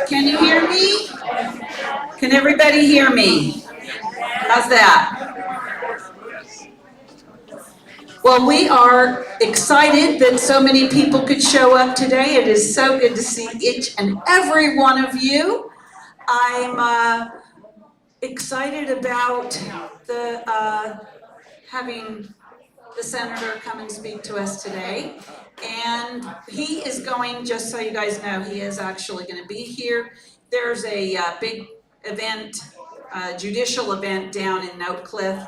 Can you hear me? Can everybody hear me? How's that? Well, we are excited that so many people could show up today. It is so good to see each and every one of you. I'm excited about having the senator come and speak to us today. And he is going, just so you guys know, he is actually going to be here. There's a big event, judicial event down in Oak Cliff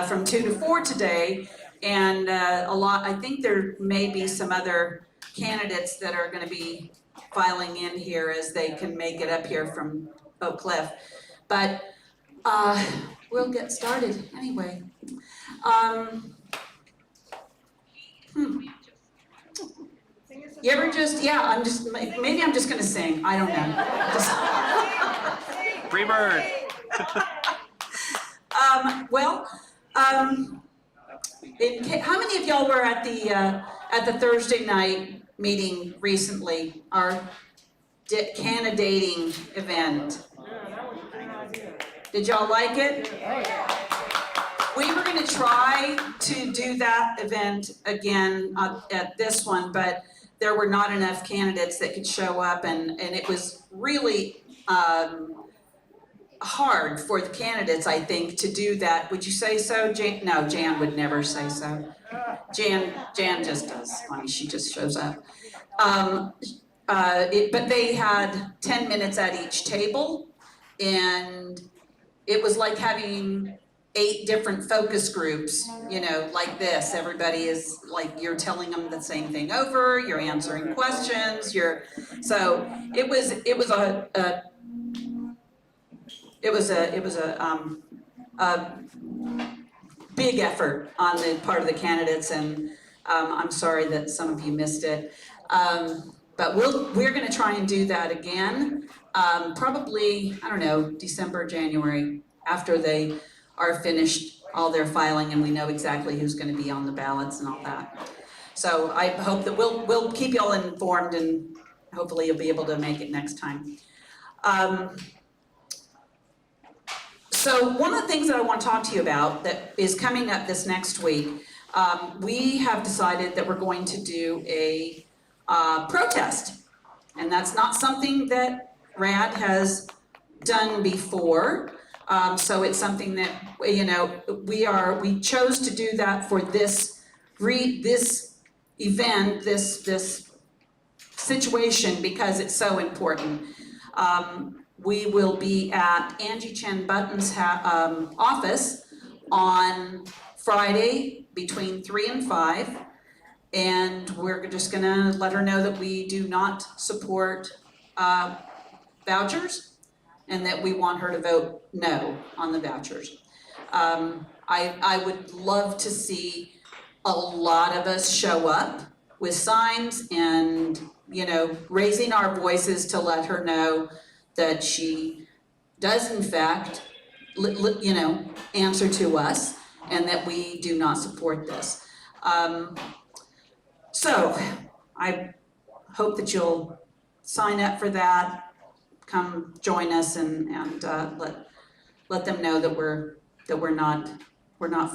from 2 to 4 today. And I think there may be some other candidates that are going to be filing in here as they can make it up here from Oak Cliff. But we'll get started anyway. You ever maybe I'm just gonna sing, I don't know. Free bird. How many of y'all were at the Thursday night meeting recently, our candidating event? Did y'all like it? We were going to try to do that event again at this one, but there were not enough candidates that could show up, and it was really hard for the candidates, I think, to do that. Would you say so, Jan? No, Jan would never say so. Jan just does. I mean, she just shows up. But they had 10 minutes at each table, and it was like having 8 different focus groups, like this. Everybody is like, you're telling them the same thing over, you're answering questions, so it was a big effort on the part of the candidates, and I'm sorry that some of you missed it. But we're going to try and do that again, probably, I don't know, December, January, after they are finished all their filing and we know exactly who's going to be on the ballots and all that. So I hope that we'll keep you all informed, and hopefully you'll be able to make it next time. So one of the things that I want to talk to you about that is coming up this next week, we have decided that we're going to do a protest, and that's not something that RAD has done before. So it's something that, we chose to do that for this event, this situation, because it's so important. We will be at Angie Chen Button's office on Friday between 3 and 5. And we're just gonna let her know that we do not support vouchers, and that we want her to vote no on the vouchers. I would love to see a lot of us show up with signs and, raising our voices to let her know that she does in fact, answer to us, and that we do not support this. So I hope that you'll sign up for that. Come join us and let them know that we're not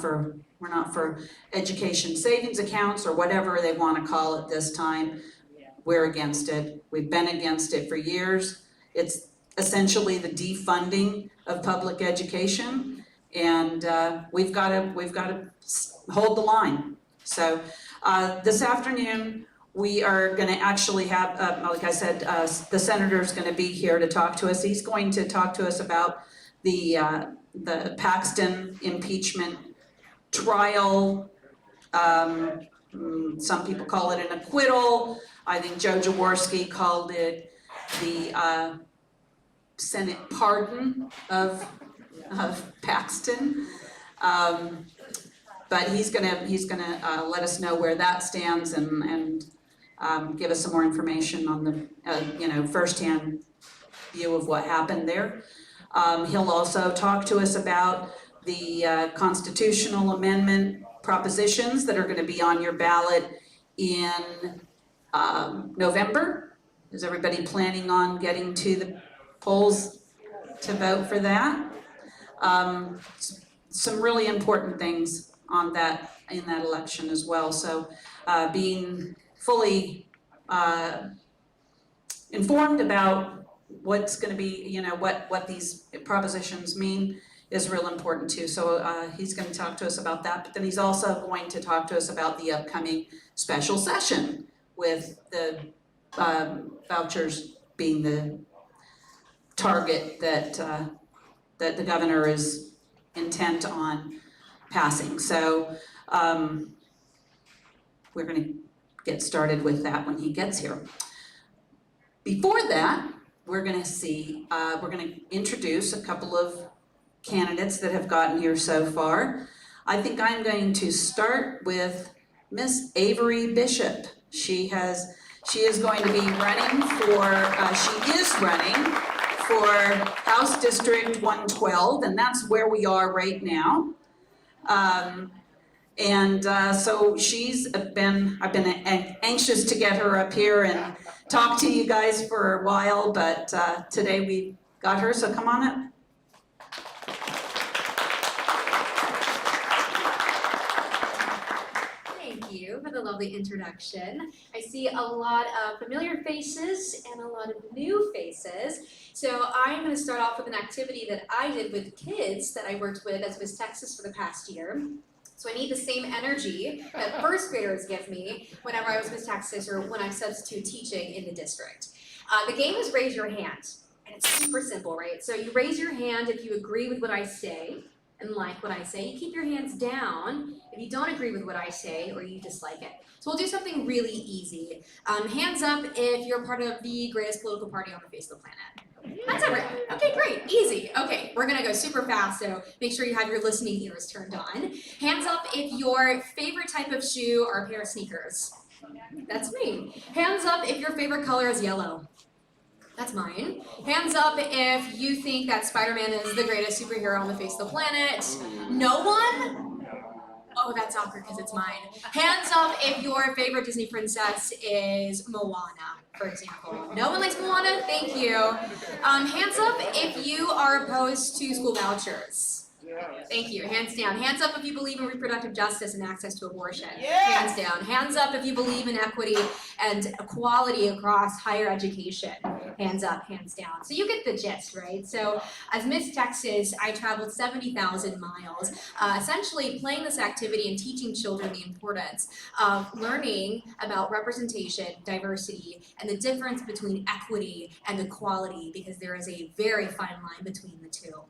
for education savings accounts or whatever they want to call it this time. We're against it. We've been against it for years. It's essentially the defunding of public education, and we've got to hold the line. So this afternoon, we are going to actually have, like I said, the senator's going to be here to talk to us. He's going to talk to us about the Paxton impeachment trial. Some people call it an acquittal. I think Joe Jaworski called it the Senate pardon of Paxton. But he's gonna let us know where that stands and give us some more information on the firsthand view of what happened there. He'll also talk to us about the constitutional amendment propositions that are going to be on your ballot in November. Is everybody planning on getting to the polls to vote for that? Some really important things on that, in that election as well. So being fully informed about what's going to be, you know, what these propositions mean is real important too. So he's going to talk to us about that, but then he's also going to talk to us about the upcoming special session with the vouchers being the target that that the governor is intent on passing. So we're going to get started with that when he gets here. Before that, we're going to introduce a couple of candidates that have gotten here so far. I think I'm going to start with Miss Avery Bishop. She is going to be running for, she is running for House District 112, and that's where we are right now. So I've been anxious to get her up here and talk to you guys for a while, but today we got her, so come on up. Thank you for the lovely introduction. I see a lot of familiar faces and a lot of new faces. So I'm going to start off with an activity that I did with kids that I worked with as Miss Texas for the past year. So I need the same energy that first graders give me whenever I was Miss Texas or when I substitute teaching in the district. The game is raise your hand, and it's super simple, right? So you raise your hand if you agree with what I say and like what I say. You keep your hands down if you don't agree with what I say or you dislike it. So we'll do something really easy. Hands up if you're part of the greatest political party on the face of the planet. That's everyone. Okay, great, easy. Okay, we're gonna go super fast, so make sure you have your listening ears turned on. Hands up if your favorite type of shoe are a pair of sneakers. That's me. Hands up if your favorite color is yellow. That's mine. Hands up if you think that Spider-Man is the greatest superhero on the face of the planet. No one? Oh, that's awkward because it's mine. Hands up if your favorite Disney princess is Moana, for example. No one likes Moana? Thank you. Hands up if you are opposed to school vouchers. Thank you. Hands down. Hands up if you believe in reproductive justice and access to abortion. Hands down. Hands up if you believe in equity and equality across higher education. Hands up, hands down. So you get the gist, right? So as Miss Texas, I traveled 70,000 miles, essentially playing this activity and teaching children the importance of learning about representation, diversity, and the difference between equity and equality, because there is a very fine line between the two.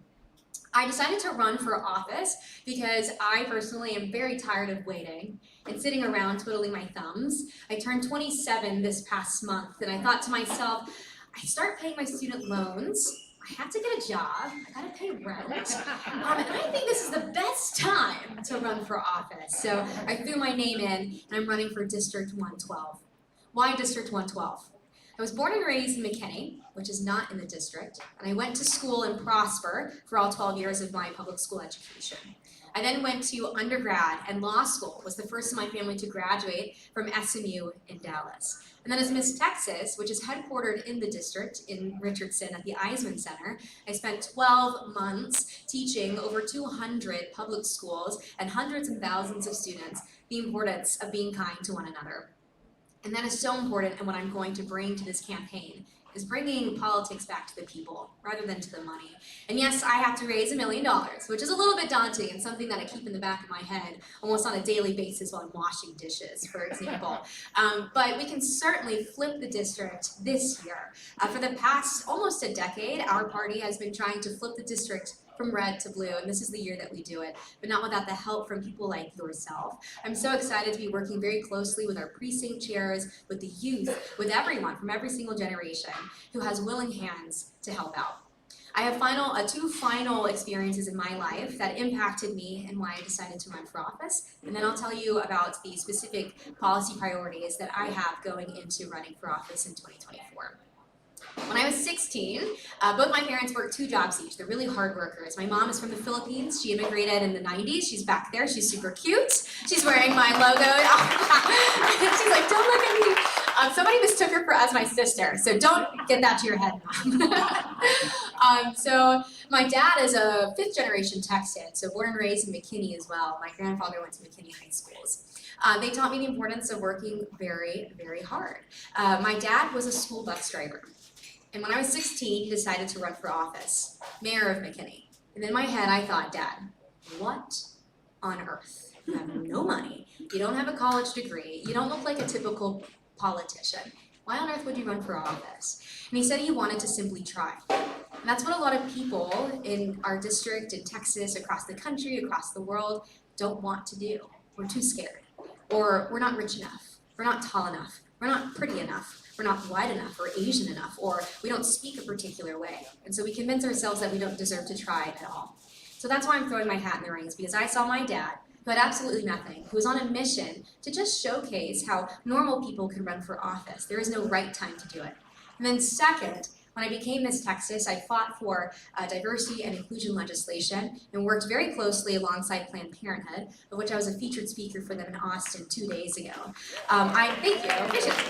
I decided to run for office because I personally am very tired of waiting and sitting around twiddling my thumbs. I turned 27 this past month, and I thought to myself, I start paying my student loans, I have to get a job, I gotta pay rent, and I think this is the best time to run for office. So I threw my name in, and I'm running for District 112. Why District 112? I was born and raised in McKinney, which is not in the district, and I went to school in Prosper for all 12 years of my public school education. I then went to undergrad and law school, was the first in my family to graduate from SMU in Dallas. And then as Miss Texas, which is headquartered in the district in Richardson at the Eisman Center, I spent 12 months teaching over 200 public schools and hundreds and thousands of students the importance of being kind to one another. And that is so important, and what I'm going to bring to this campaign is bringing politics back to the people rather than to the money. And yes, I have to raise $1 million, which is a little bit daunting and something that I keep in the back of my head almost on a daily basis while I'm washing dishes, for example. But we can certainly flip the district this year. For the past almost a decade, our party has been trying to flip the district from red to blue, and this is the year that we do it, but not without the help from people like yourself. I'm so excited to be working very closely with our precinct chairs, with the youth, with everyone from every single generation who has willing hands to help out. I have two final experiences in my life that impacted me and why I decided to run for office, and then I'll tell you about the specific policy priorities that I have going into running for office in 2024. When I was 16, both my parents worked 2 jobs each. They're really hard workers. My mom is from the Philippines. She immigrated in the 90s. She's back there. She's super cute. She's wearing my logo. She's like, don't look at me. Somebody mistook her her as my sister, so don't get that to your head, Mom. So my dad is a fifth-generation Texan, so born and raised in McKinney as well. My grandfather went to McKinney High Schools. They taught me the importance of working very, very hard. My dad was a school bus driver, and when I was 16, he decided to run for office, mayor of McKinney. And in my head, I thought, Dad, what on earth? You have no money, you don't have a college degree, you don't look like a typical politician. Why on earth would you run for office? And he said he wanted to simply try. And that's what a lot of people in our district, in Texas, across the country, across the world, don't want to do. We're too scared. Or we're not rich enough, we're not tall enough, we're not pretty enough, we're not white enough or Asian enough, or we don't speak a particular way. And so we convince ourselves that we don't deserve to try at all. So that's why I'm throwing my hat in the rings, because I saw my dad, who had absolutely nothing, who was on a mission to just showcase how normal people can run for office. There is no right time to do it. And then second, when I became Miss Texas, I fought for diversity and inclusion legislation and worked very closely alongside Planned Parenthood, of which I was a featured speaker for them in Austin 2 days ago. Thank you, appreciate it.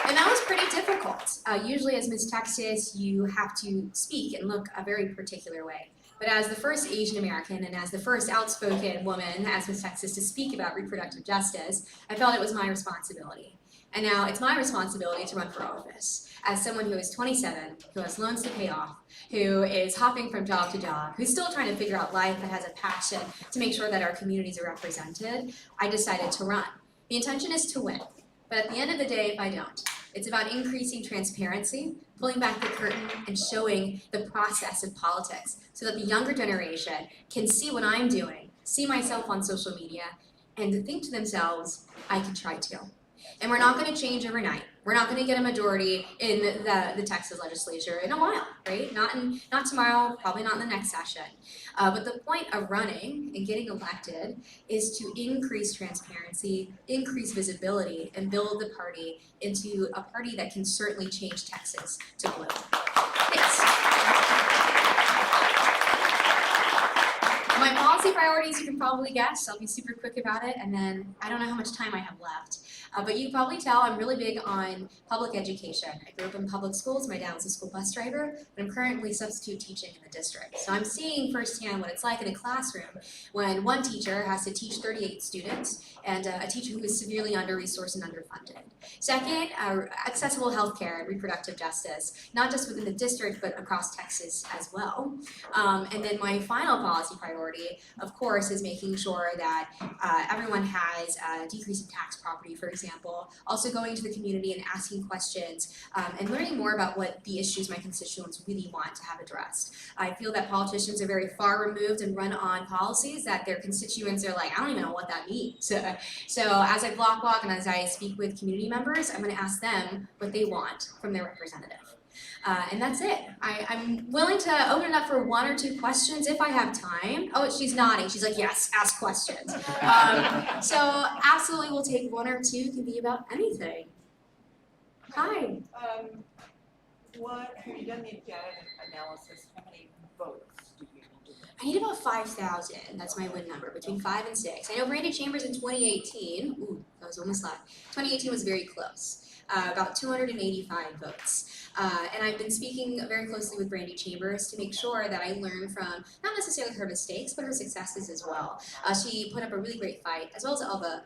And that was pretty difficult. Usually as Miss Texas, you have to speak and look a very particular way. But as the first Asian American and as the first outspoken woman as Miss Texas to speak about reproductive justice, I felt it was my responsibility. And now it's my responsibility to run for office. As someone who is 27, who has loans to pay off, who is hopping from job to job, who's still trying to figure out life and has a passion to make sure that our communities are represented, I decided to run. The intention is to win. But at the end of the day, if I don't, it's about increasing transparency, pulling back the curtain, and showing the process of politics so that the younger generation can see what I'm doing, see myself on social media, and think to themselves, I can try too. And we're not going to change overnight. We're not going to get a majority in the Texas legislature in a while, right? Not tomorrow, probably not in the next session. But the point of running and getting elected is to increase transparency, increase visibility, and build the party into a party that can certainly change Texas to blue. Thanks. My policy priorities, you can probably guess. I'll be super quick about it, and then I don't know how much time I have left. But you can probably tell I'm really big on public education. I grew up in public schools. My dad was a school bus driver, but I'm currently substitute teaching in the district. So I'm seeing firsthand what it's like in a classroom when one teacher has to teach 38 students and a teacher who is severely under-resourced and underfunded. Second, accessible healthcare and reproductive justice, not just within the district, but across Texas as well. And then my final policy priority, of course, is making sure that everyone has a decrease in tax property, for example. Also going to the community and asking questions and learning more about what the issues my constituents really want to have addressed. I feel that politicians are very far removed and run on policies that their constituents are like, I don't even know what that means. So as I block walk and as I speak with community members, I'm going to ask them what they want from their representative. And that's it. I'm willing to open it up for 1 or 2 questions if I have time. Oh, she's nodding. She's like, yes, ask questions. So absolutely we'll take 1 or 2. It can be about anything. Hi. Have you done the data analysis? How many votes do you need? I need about 5,000. That's my win number, between 5 and 6. I know Brandy Chambers in 2018, ooh, that was almost live. 2018 was very close. About 285 votes. And I've been speaking very closely with Brandy Chambers to make sure that I learn from not necessarily her mistakes, but her successes as well. She put up a really great fight, as well as Elva,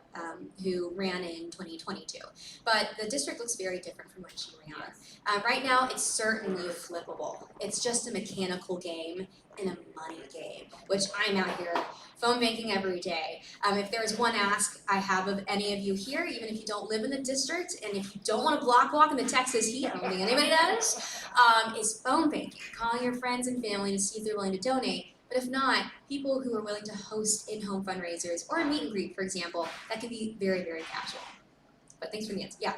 who ran in 2022. But the district looks very different from when she ran. Right now, it's certainly flippable. It's just a mechanical game and a money game, which I'm out here phone banking every day. If there's one ask I have of any of you here, even if you don't live in the district, and if you don't want to block walk in the Texas heat, I don't think anybody does, is phone banking, calling your friends and family to see if they're willing to donate. But if not, people who are willing to host in-home fundraisers or a meet and greet, for example, that can be very, very casual. But thanks for the answer. Yeah,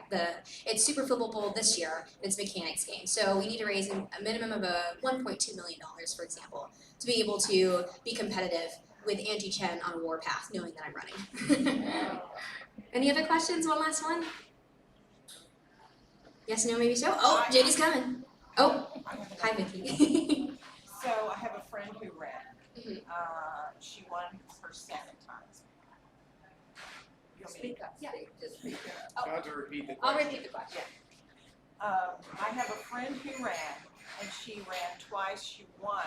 it's super flippable this year. It's a mechanics game. So we need to raise a minimum of $1.2 million, for example, to be able to be competitive with Auntie Chen on a warpath, knowing that I'm running. Any other questions? One last one? Yes, no, maybe so? Oh, JD's coming. Oh, hi, Vicki. So I have a friend who ran. Mhm. She won her 2nd time. Speak up, Yeah. just speak up. Try to repeat the I'll question. repeat the question. I have a friend who ran, and she ran twice, she won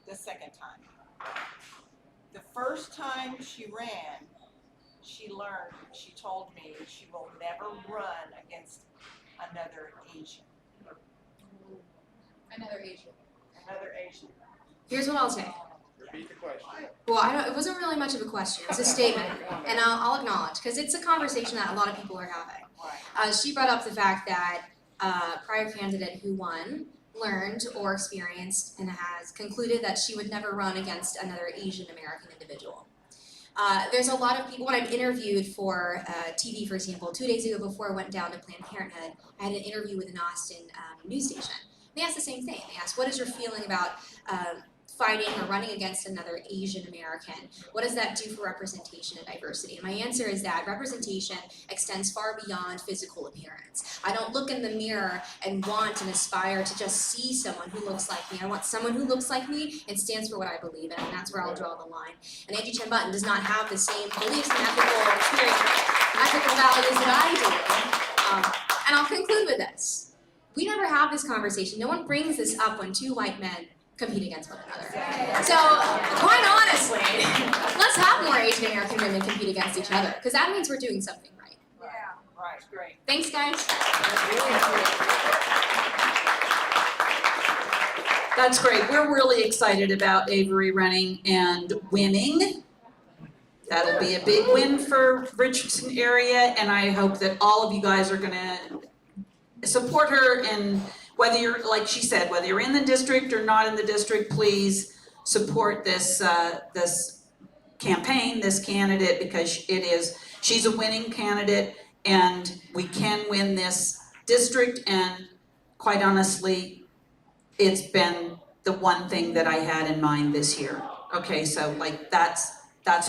the second time. The first time she ran, she learned, she told me she will never run against another Asian. Another Asian. Another Asian. Here's what I'll say. Repeat the question. Well, it wasn't really much of a question. It's a statement, and I'll acknowledge because it's a conversation that a lot of people are having. Right. She brought up the fact that a prior candidate who won learned or experienced and has concluded that she would never run against another Asian American individual. There's a lot of people, when I've interviewed for TV, for example, 2 days ago before I went down to Planned Parenthood, I had an interview with an Austin news station. They asked the same thing. They asked, what is your feeling about fighting or running against another Asian American? What does that do for representation and diversity? And my answer is that representation extends far beyond physical appearance. I don't look in the mirror and want and aspire to just see someone who looks like me. I want someone who looks like me and stands for what I believe in, and that's where I'll draw the line. And Angie Chen Button does not have the same beliefs and ethical values that I do. And I'll conclude with this. We never have this conversation. No one brings this up when two white men compete against one another. So, quite honestly, let's have more Asian American women compete against each other, because that means we're doing something right. Yeah. Right, great. Thanks, guys. That's great. We're really excited about Avery running and winning. That'll be a big win for Richardson area, and I hope that all of you guys are gonna support her, and whether you're, like she said, whether you're in the district or not in the district, please support this this campaign, this candidate, because she's a winning candidate, and we can win this district. And quite honestly, it's been the one thing that I had in mind this year. Okay, so like that's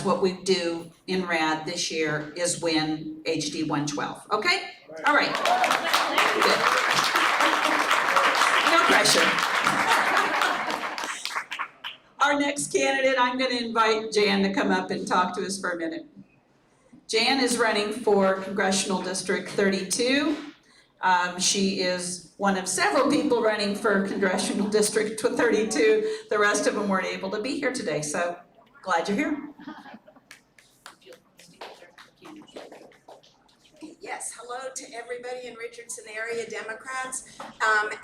what we do in RAD this year, is win HD 112. Okay? All right. Good. No pressure. Our next candidate, I'm going to invite Jan to come up and talk to us for a minute. Jan is running for Congressional District 32. She is one of several people running for Congressional District 32. The rest of them weren't able to be here today, so glad you're here. Yes, hello to everybody in Richardson Area Democrats.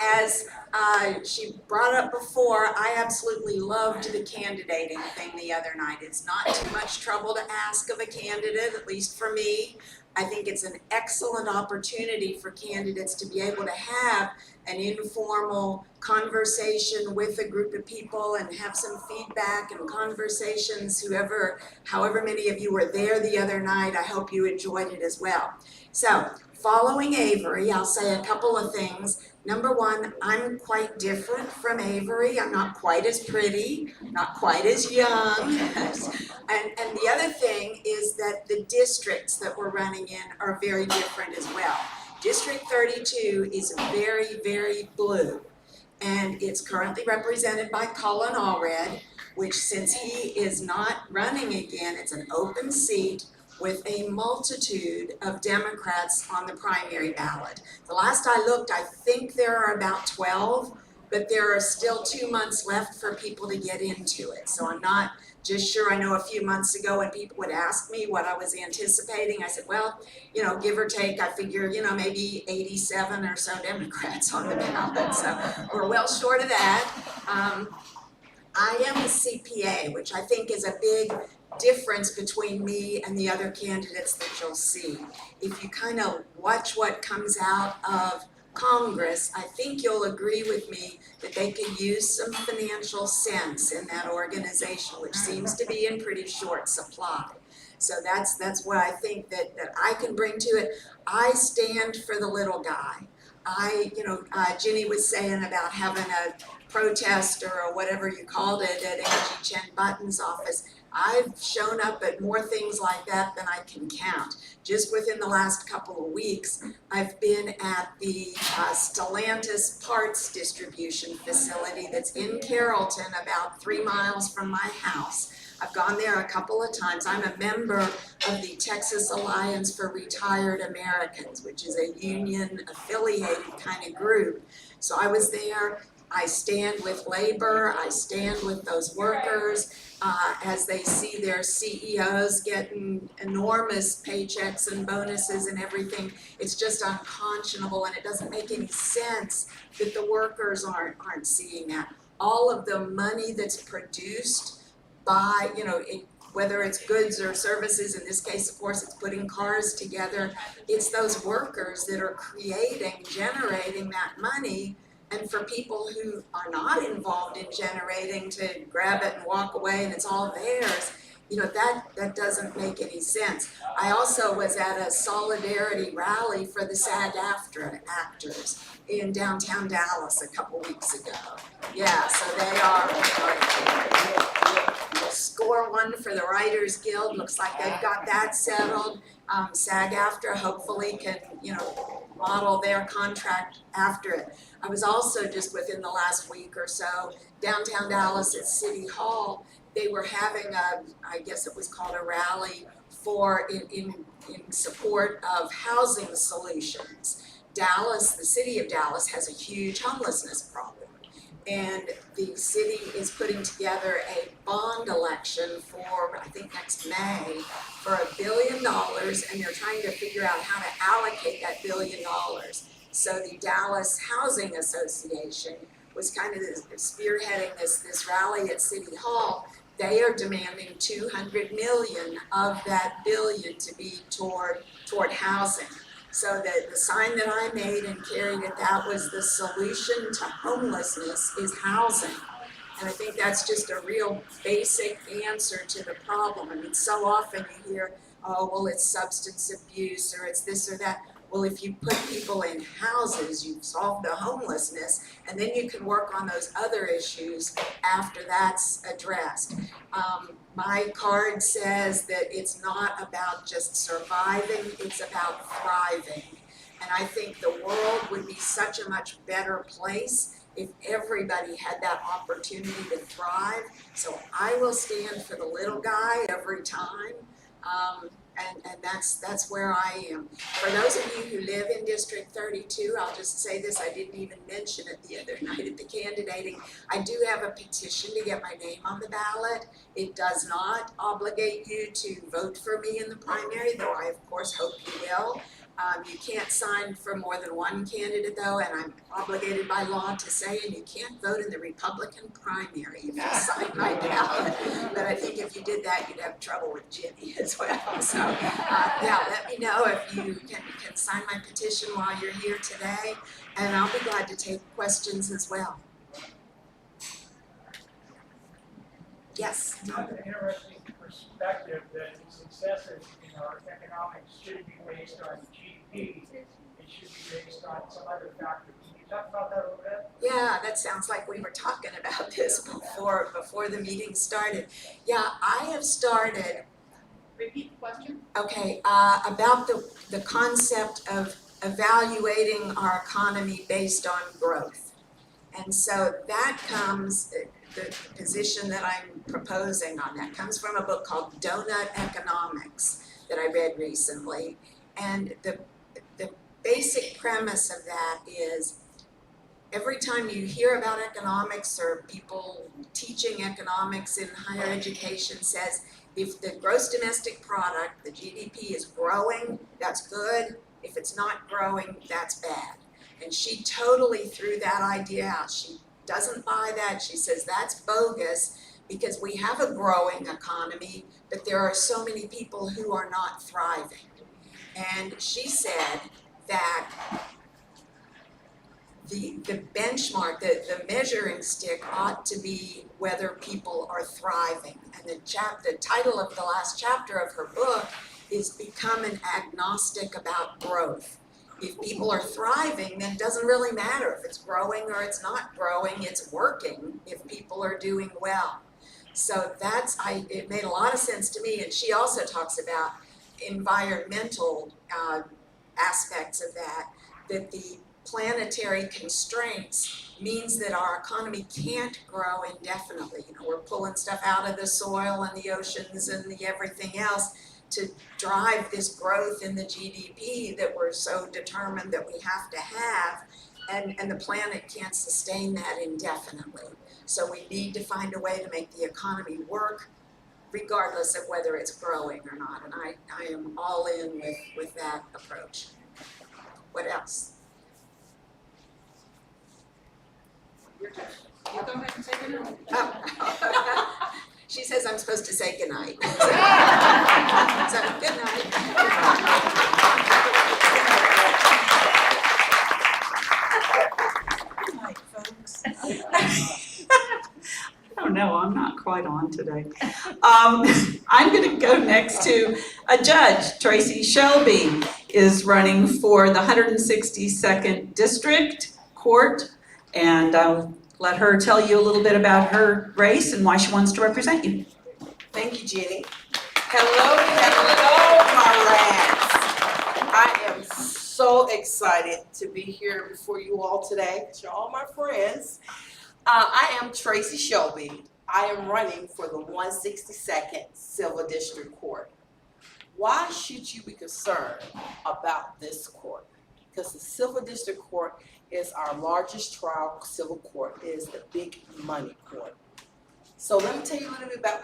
As she brought up before, I absolutely loved the candidating thing the other night. It's not too much trouble to ask of a candidate, at least for me. I think it's an excellent opportunity for candidates to be able to have an informal conversation with a group of people and have some feedback and conversations. However many of you were there the other night, I hope you enjoyed it as well. So, following Avery, I'll say a couple of things. Number one, I'm quite different from Avery. I'm not quite as pretty, not quite as young. And the other thing is that the districts that we're running in are very different as well. District 32 is very, very blue, and it's currently represented by Colin Allred, which, since he is not running again, it's an open seat with a multitude of Democrats on the primary ballot. The last I looked, I think there are about 12, but there are still 2 months left for people to get into it. So I'm not just sure. I know a few months ago when people would ask me what I was anticipating, I said, well, give or take, I figure, maybe 87 or so Democrats on the ballot. So we're well short of that. I am a CPA, which I think is a big difference between me and the other candidates that you'll see. If you kind of watch what comes out of Congress, I think you'll agree with me that they could use some financial sense in that organization, which seems to be in pretty short supply. So that's what I think that I can bring to it. I stand for the little guy. Jenny was saying about having a protest or whatever you called it at Angie Chen Button's office. I've shown up at more things like that than I can count. Just within the last couple of weeks, I've been at the Stellantis parts distribution facility that's in Carrollton, about 3 miles from my house. I've gone there a couple of times. I'm a member of the Texas Alliance for Retired Americans, which is a union affiliated kind of group. So I was there. I stand with labor, I stand with those workers as they see their CEOs getting enormous paychecks and bonuses and everything. It's just unconscionable, and it doesn't make any sense that the workers aren't seeing that. All of the money that's produced by, whether it's goods or services, in this case, of course, it's putting cars together, it's those workers that are generating that money. And for people who are not involved in generating, to grab it and walk away and it's all theirs, that doesn't make any sense. I also was at a solidarity rally for the SAG-AFTRA actors in downtown Dallas a couple weeks ago. Yeah, so they are score one for the Writers Guild. Looks like they've got that settled. SAG-AFTRA hopefully can, model their contract after it. I was also just within the last week or so, downtown Dallas at City Hall, they were having I guess it was called a rally in support of housing solutions. Dallas, the city of Dallas has a huge homelessness problem. And the city is putting together a bond election for, I think next May, for $1 billion, and they're trying to figure out how to allocate that $1 billion. So the Dallas Housing Association was kind of spearheading this rally at City Hall. They are demanding $200 million of that $1 billion to be toward housing. So the sign that I made and carried it, that was the solution to homelessness is housing. And I think that's just a real basic answer to the problem. I mean, so often you hear, oh, well, it's substance abuse or it's this or that. Well, if you put people in houses, you've solved the homelessness, and then you can work on those other issues after that's addressed. My card says that it's not about just surviving, it's about thriving. And I think the world would be such a much better place if everybody had that opportunity to thrive. So I will stand for the little guy every time. And that's where I am. For those of you who live in District 32, I'll just say this, I didn't even mention it the other night at the candidating. I do have a petition to get my name on the ballot. It does not obligate you to vote for me in the primary, though I of course hope you will. You can't sign for more than one candidate though, and I'm obligated by law to say, and you can't vote in the Republican primary if you sign my ballot. But I think if you did that, you'd have trouble with Jimmy as well. So yeah, let me know if you can sign my petition while you're here today, and I'll be glad to take questions as well. Yes? It's an interesting perspective that successes in our economics shouldn't be based on GDP. It should be based on some other factor. Can you talk about that a little bit? Yeah, that sounds like we were talking about this before the meeting started. Yeah, I have started. Repeat the question. Okay, about the concept of evaluating our economy based on growth. And so that comes, the position that I'm proposing on that comes from a book called Donut Economics that I read recently. And the basic premise of that is every time you hear about economics or people teaching economics in higher education says, if the gross domestic product, the GDP is growing, that's good. If it's not growing, that's bad. And she totally threw that idea out. She doesn't buy that. She says that's bogus because we have a growing economy, but there are so many people who are not thriving. And she said that the benchmark, the measuring stick ought to be whether people are thriving. And the title of the last chapter of her book is Become an Agnostic About Growth. If people are thriving, then it doesn't really matter if it's growing or it's not growing, it's working if people are doing well. So it made a lot of sense to me. And she also talks about environmental aspects of that the planetary constraints means that our economy can't grow indefinitely. You know, we're pulling stuff out of the soil and the oceans and the everything else to drive this growth in the GDP that we're so determined that we have to have, and the planet can't sustain that indefinitely. So we need to find a way to make the economy work regardless of whether it's growing or not, and I am all in with that approach. What else? Your turn. You go ahead and take it now. Oh. She says I'm supposed to say goodnight. So, good night. Good night, folks. I don't know, I'm not quite on today. I'm gonna go next to a judge. Tracy Shelby is running for the 162nd District Court, and I'll let her tell you a little bit about her race and why she wants to represent you. Thank you, Jenny. Hello, my rats. I am so excited to be here before you all today. You're all my friends. I am Tracy Shelby. I am running for the 162nd Civil District Court. Why should you be concerned about this court? Because the Civil District Court is our largest trial civil court. It is the big money court. So let me tell you a little bit about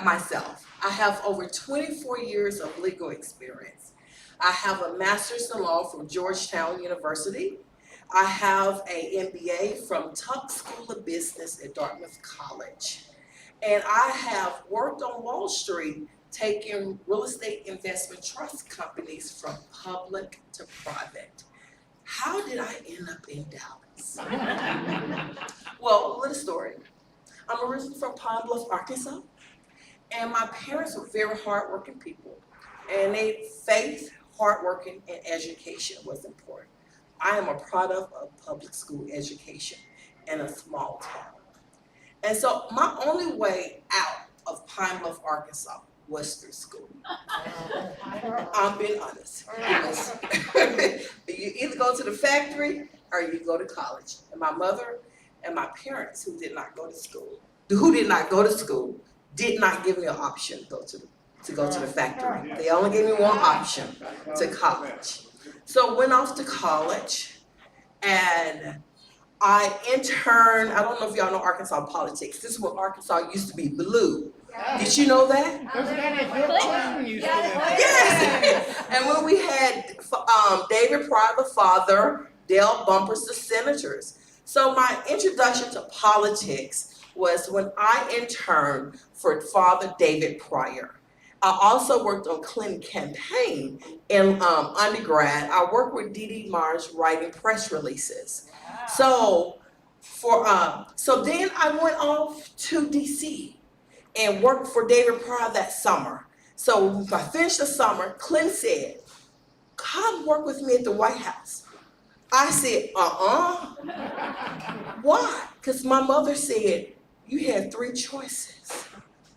myself. I have over 24 years of legal experience. I have a master's in law from Georgetown University. I have an MBA from Tuck School of Business at Dartmouth College. And I have worked on Wall Street taking real estate investment trust companies from public to private. How did I end up in Dallas? Well, a little story. I'm originally from Pine Bluff, Arkansas, and my parents were very hardworking people, and faith, hardworking, and education was important. I am a product of public school education in a small town. And so my only way out of Pine Bluff, Arkansas was through school. I'm being honest. Yes. You either go to the factory or you go to college. And my mother and my parents, who did not go to school, did not give me an option to go to the factory. They only gave me one option, to college. So went off to college, and I interned. I don't know if y'all know Arkansas politics. This is when Arkansas used to be blue. Did you know that? Yes. And when we had David Pryor, the father, Dale Bumpers, the senators. So my introduction to politics was when I interned for Father David Pryor. I also worked on Clinton campaign in undergrad. I worked with D.D. Mars writing press releases. So then I went off to D.C. and worked for David Pryor that summer. So when I finished the summer, Clinton said, "Come work with me at the White House." I said, Why? Because my mother said, you had three choices: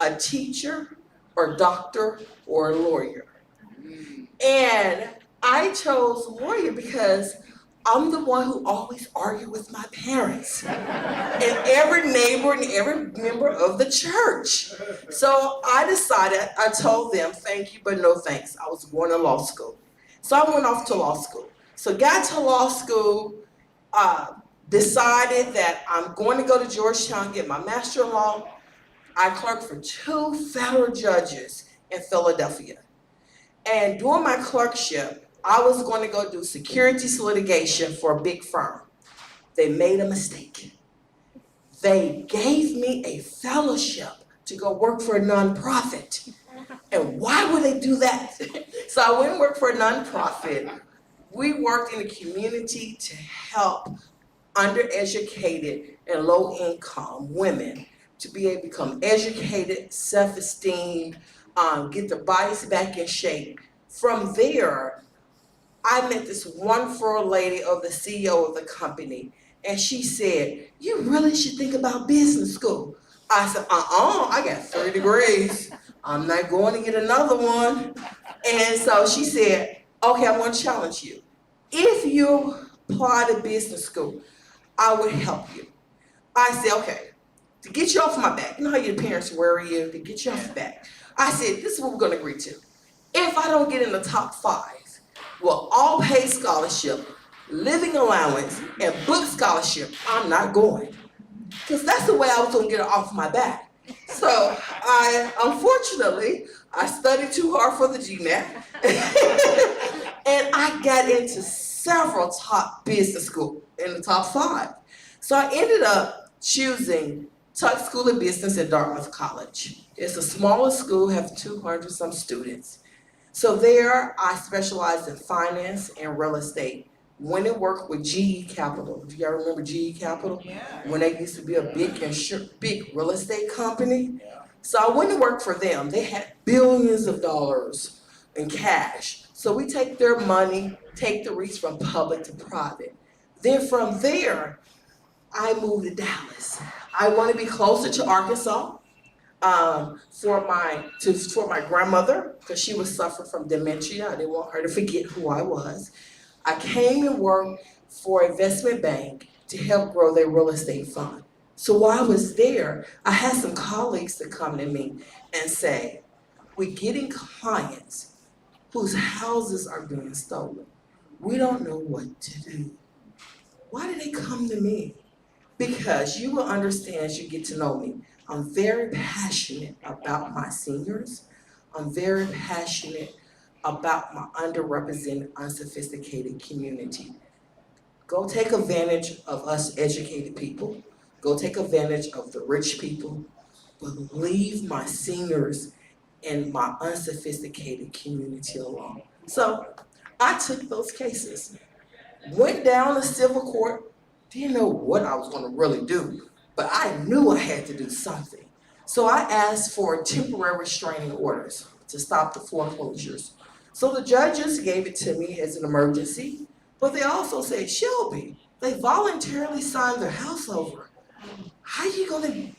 a teacher, or doctor, or a lawyer. And I chose lawyer because I'm the one who always argued with my parents and every neighbor and every member of the church. So I told them, thank you, but no thanks. I was going to law school. So I went off to law school. So got to law school, decided that I'm going to go to Georgetown, get my master in law. I clerked for 2 federal judges in Philadelphia. And during my clerkship, I was going to go do securities litigation for a big firm. They made a mistake. They gave me a fellowship to go work for a nonprofit. And why would they do that? So I went and worked for a nonprofit. We worked in the community to help undereducated and low-income women to be able to become educated, self-esteem, get their bodies back in shape. From there, I met this wonderful lady of the CEO of the company, and she said, "You really should think about business school." I said, I got 3 degrees. I'm not going to get another one. And so she said, "Okay, I'm going to challenge you. if you apply to business school, I would help you. I said, okay, to get you off my back, you know how your parents worry you to get you off your back. I said, this is what we're gonna agree to. If I don't get in the top 5, well, all paid scholarship, living allowance, and book scholarship, I'm not going. Because that's the way I was gonna get her off my back. So unfortunately, I studied too hard for the GMAT. And I got into several top business schools in the top 5. So I ended up choosing Tuck School of Business at Dartmouth College. It's the smallest school, have 200 some students. So there I specialized in finance and real estate. When it worked with GE Capital, do y'all remember GE Capital? Yeah. When they used to be a big real estate company. So I went to work for them. They had billions of dollars in cash. So we take their money, take the REITs from public to private. Then from there, I moved to Dallas. I want to be closer to Arkansas for my grandmother, because she was suffering from dementia. I didn't want her to forget who I was. I came and worked for an investment bank to help grow their real estate fund. So while I was there, I had some colleagues that come to me and say, we're getting clients whose houses are being stolen. We don't know what to do. Why do they come to me? Because you will understand as you get to know me, I'm very passionate about my seniors. I'm very passionate about my underrepresented, unsophisticated community. Go take advantage of us educated people. Go take advantage of the rich people, but leave my seniors and my unsophisticated community alone. So I took those cases, went down to civil court, didn't know what I was gonna really do, but I knew I had to do something. So I asked for temporary restraining orders to stop the foreclosures. So the judges gave it to me as an emergency, but they also said, Shelby, they voluntarily signed their house over. How you gonna,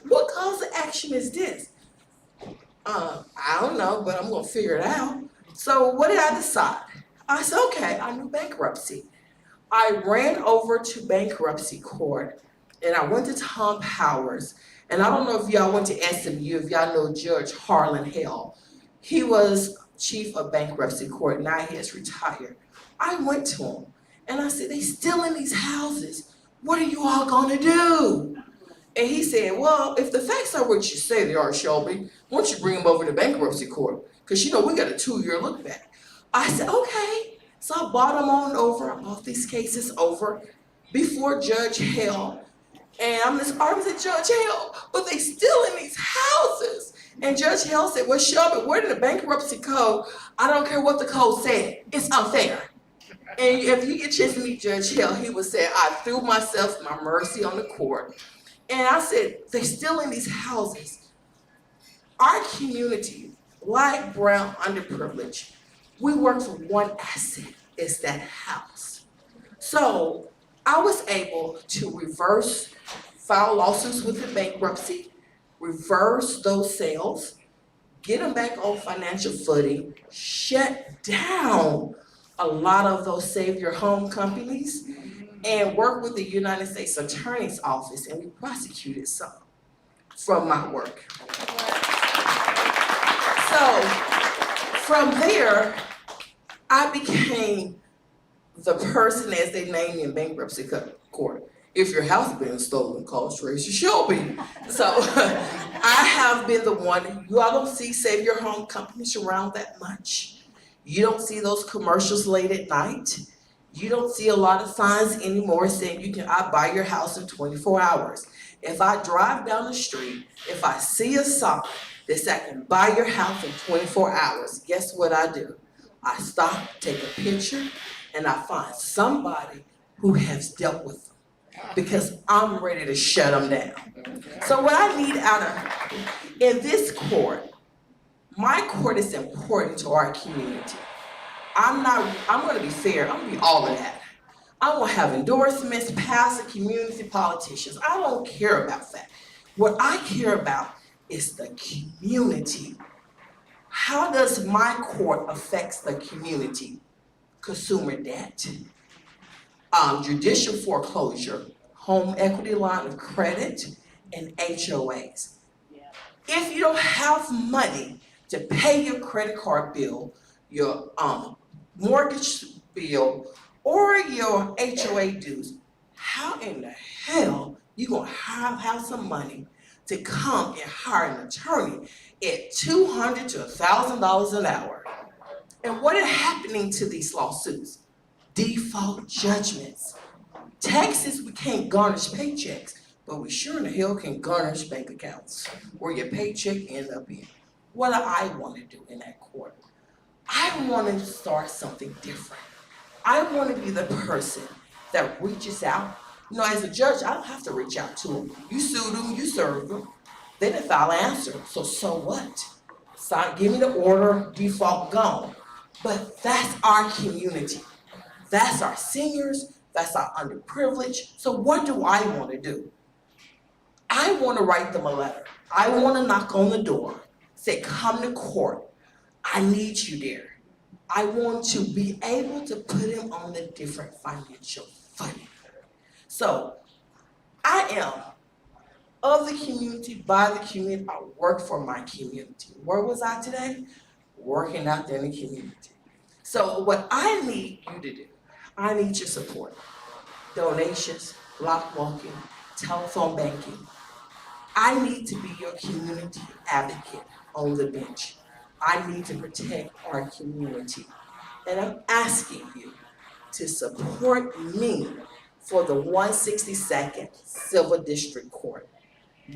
what cause of action is this? I don't know, but I'm gonna figure it out. So what did I decide? I said, okay, I knew bankruptcy. I ran over to bankruptcy court and I went to Tom Powers. And I don't know if y'all went to SMU, if y'all know Judge Harlan Hale. He was chief of bankruptcy court, now he has retired. I went to him and I said, they still in these houses. What are you all gonna do? And he said, well, if the facts are what you say they are, Shelby, why don't you bring them over to bankruptcy court? Because you know, we got a 2-year look back. I said, okay. So I brought them on over, I brought these cases over before Judge Hale. And I'm just arguing with Judge Hale, but they still in these houses. And Judge Hale said, well, Shelby, we're in the bankruptcy code. I don't care what the code said, it's unfair. And if you get a chance to meet Judge Hale, he would say, I threw myself my mercy on the court. And I said, they're still in these houses. Our community, white, brown, underprivileged, we work for one asset, it's that house. So I was able to file lawsuits with the bankruptcy, reverse those sales, get them back on financial footing, shut down a lot of those Save Your Home companies, and work with the United States Attorney's Office, and we prosecuted some from my work. So from there, I became the person, as they named me in bankruptcy court. If your house has been stolen, call Tracy Shelby. So I have been the one, you all don't see Save Your Home companies around that much. You don't see those commercials late at night. You don't see a lot of signs anymore saying I buy your house in 24 hours. If I drive down the street, if I see a sign that says I can buy your house in 24 hours, guess what I do? I stop, take a picture, and I find somebody who has dealt with them because I'm ready to shut them down. So what I need in this court, my court is important to our community. I'm gonna be fair, I'm gonna be all of that. I won't have endorsements, passive community politicians. I don't care about that. What I care about is the community. How does my court affect the community? consumer debt, judicial foreclosure, home equity line of credit, and HOAs. If you don't have money to pay your credit card bill, your mortgage bill, or your HOA dues, how in the hell you gonna have some money to come and hire an attorney at $200 to $1,000 an hour? And what is happening to these lawsuits? Default judgments. Texas, we can't garnish paychecks, but we sure in the hell can garnish bank accounts where your paycheck end up in. What do I want to do in that court? I want to start something different. I want to be the person that reaches out. You know, as a judge, I don't have to reach out to them. You sued them, you served them. They didn't file an answer, so what? Sign, give me the order, default, gone. But that's our community. That's our seniors, that's our underprivileged. So what do I want to do? I want to write them a letter. I want to knock on the door, say, come to court. I need you there. I want to be able to put him on a different financial footing. So I am of the community, by the community. I work for my community. Where was I today? Working out there in the community. So what I need you to do, I need your support. Donations, block walking, telephone banking. I need to be your community advocate on the bench. I need to protect our community. And I'm asking you to support me for the 162nd Civil District Court,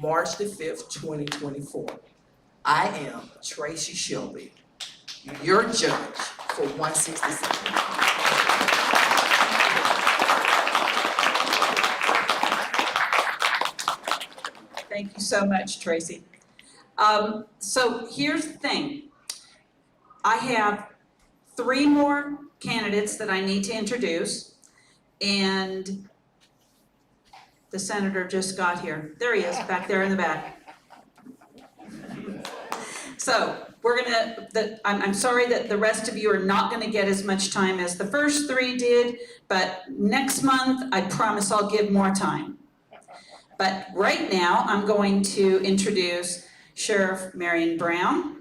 March the 5th, 2024. I am Tracy Shelby, your judge for 162nd. Thank you so much, Tracy. So here's the thing. I have 3 more candidates that I need to introduce, and the senator just got here. There he is, back there in the back. So we're gonna, I'm sorry that the rest of you are not gonna get as much time as the first 3 did, but next month, I promise I'll give more time. But right now, I'm going to introduce Sheriff Marion Brown.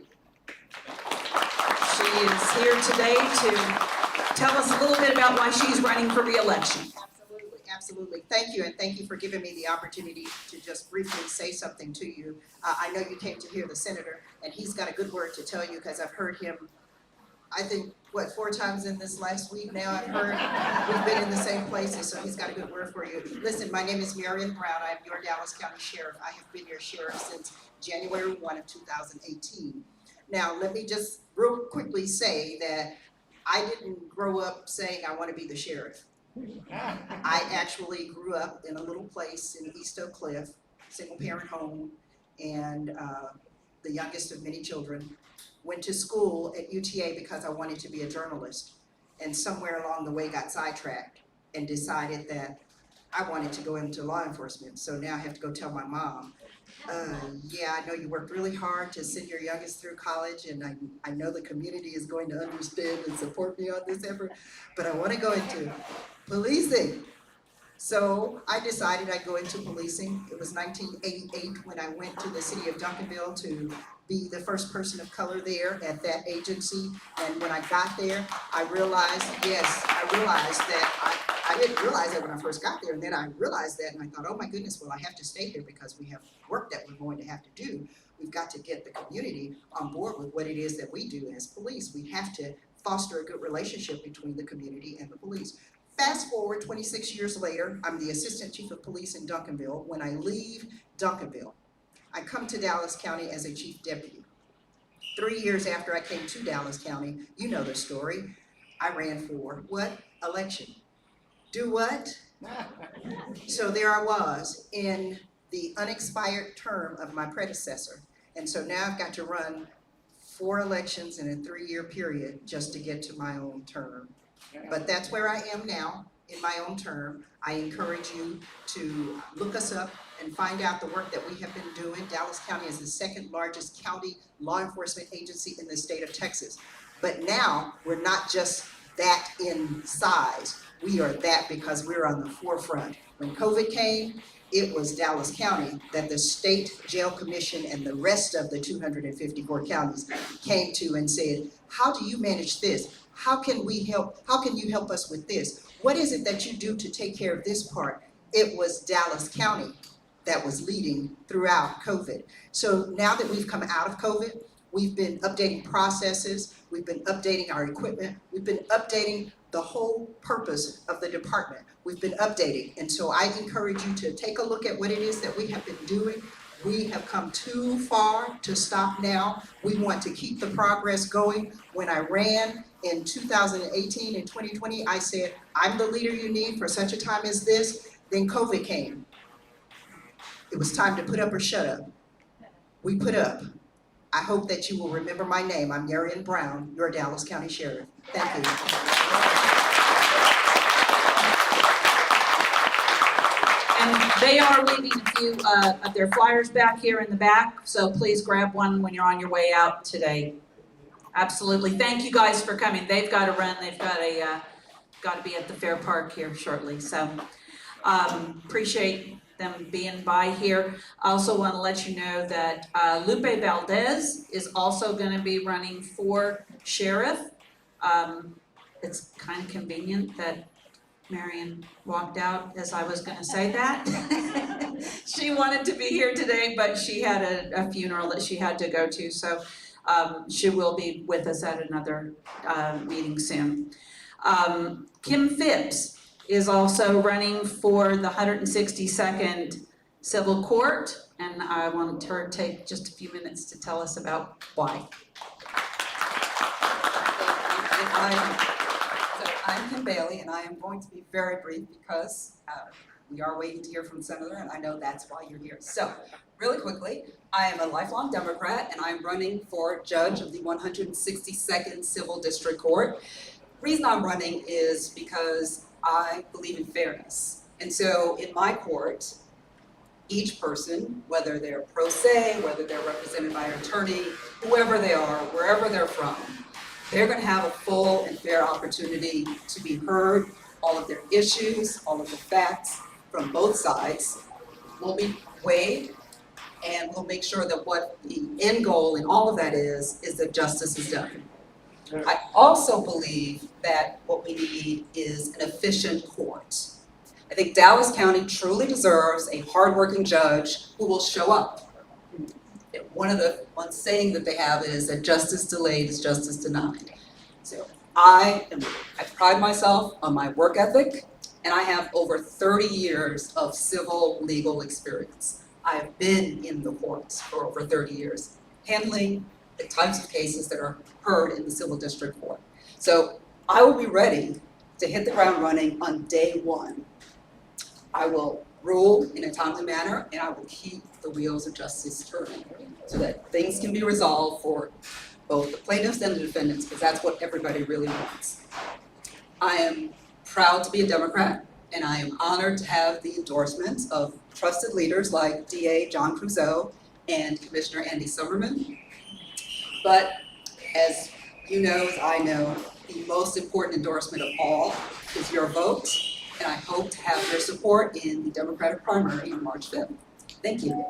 She is here today to tell us a little bit about why she's running for re-election. Absolutely, absolutely. Thank you, and thank you for giving me the opportunity to just briefly say something to you. I know you came to hear the senator, and he's got a good word to tell you because I've heard him, I think, 4 times in this last week now I've heard. We've been in the same places, so he's got a good word for you. Listen, my name is Marion Brown. I am your Dallas County Sheriff. I have been your sheriff since January 1 of 2018. Now, let me just real quickly say that I didn't grow up saying I want to be the sheriff. I actually grew up in a little place in East Oak Cliff, single parent home, and the youngest of many children. Went to school at UTA because I wanted to be a journalist, and somewhere along the way got sidetracked and decided that I wanted to go into law enforcement. So now I have to go tell my mom, yeah, I know you worked really hard to send your youngest through college, and I know the community is going to understand and support me on this effort, but I want to go into policing. So I decided I'd go into policing. It was 1988 when I went to the city of Duncanville to be the first person of color there at that agency. And when I got there, I realized that I didn't realize that when I first got there, and then I realized that and I thought, oh my goodness, well, I have to stay here because we have work that we're going to have to do. We've got to get the community on board with what it is that we do as police. We have to foster a good relationship between the community and the police. Fast forward 26 years later, I'm the Assistant Chief of Police in Duncanville. When I leave Duncanville, I come to Dallas County as a Chief Deputy. 3 years after I came to Dallas County, you know the story, I ran for what? Election. Do what? So there I was in the unexpired term of my predecessor. And so now I've got to run 4 elections in a 3-year period just to get to my own term. But that's where I am now in my own term. I encourage you to look us up and find out the work that we have been doing. Dallas County is the 2nd largest county law enforcement agency in the state of Texas. But now we're not just that in size. We are that because we're on the forefront. When COVID came, it was Dallas County that the state jail commission and the rest of the 254 counties came to and said, how do you manage this? How can we help? How can you help us with this? What is it that you do to take care of this part? It was Dallas County that was leading throughout COVID. So now that we've come out of COVID, we've been updating processes, we've been updating our equipment, we've been updating the whole purpose of the department. We've been updating, and so I encourage you to take a look at what it is that we have been doing. We have come too far to stop now. We want to keep the progress going. When I ran in 2018 and 2020, I said, I'm the leader you need for such a time as this. Then COVID came. It was time to put up or shut up. We put up. I hope that you will remember my name. I'm Marion Brown, your Dallas County Sheriff. Thank you. And they are leaving a few of their flyers back here in the back, so please grab one when you're on your way out today. Absolutely. Thank you guys for coming. They've got to run. They've got to be at the Fair Park here shortly. So appreciate them being by here. I also want to let you know that Lupe Valdez is also going to be running for sheriff. It's kind of convenient that Marion walked out as I was going to say that. She wanted to be here today, but she had a funeral that she had to go to, so she will be with us at another meeting soon. Kim Phipps is also running for the 162nd Civil Court, and I want her to take just a few minutes to tell us about why. I'm Kim Bailey, and I am going to be very brief because we are waiting to hear from the Senator, and I know that's why you're here. So, really quickly, I am a lifelong Democrat, and I'm running for judge of the 162nd Civil District Court. The reason I'm running is because I believe in fairness. And so, in my court, each person, whether they're pro se, whether they're represented by an attorney, whoever they are, wherever they're from, they're going to have a full and fair opportunity to be heard. All of their issues, all of the facts from both sides will be weighed, and we'll make sure that what the end goal in all of that is that justice is done. I also believe that what we need is an efficient court. I think Dallas County truly deserves a hardworking judge who will show up. One saying that they have is that justice delayed is justice denied. So I pride myself on my work ethic, and I have over 30 years of civil legal experience. I have been in the courts for over 30 years, handling the types of cases that are heard in the civil district court. So I will be ready to hit the ground running on day one. I will rule in a timely manner, and I will keep the wheels of justice turning so that things can be resolved for both the plaintiffs and the defendants, because that's what everybody really wants. I am proud to be a Democrat, and I am honored to have the endorsements of trusted leaders like DA John Creuzot and Commissioner Andy Summerman. But as you know, as I know, the most important endorsement of all is your vote, and I hope to have your support in the Democratic primary on March 5th. Thank you.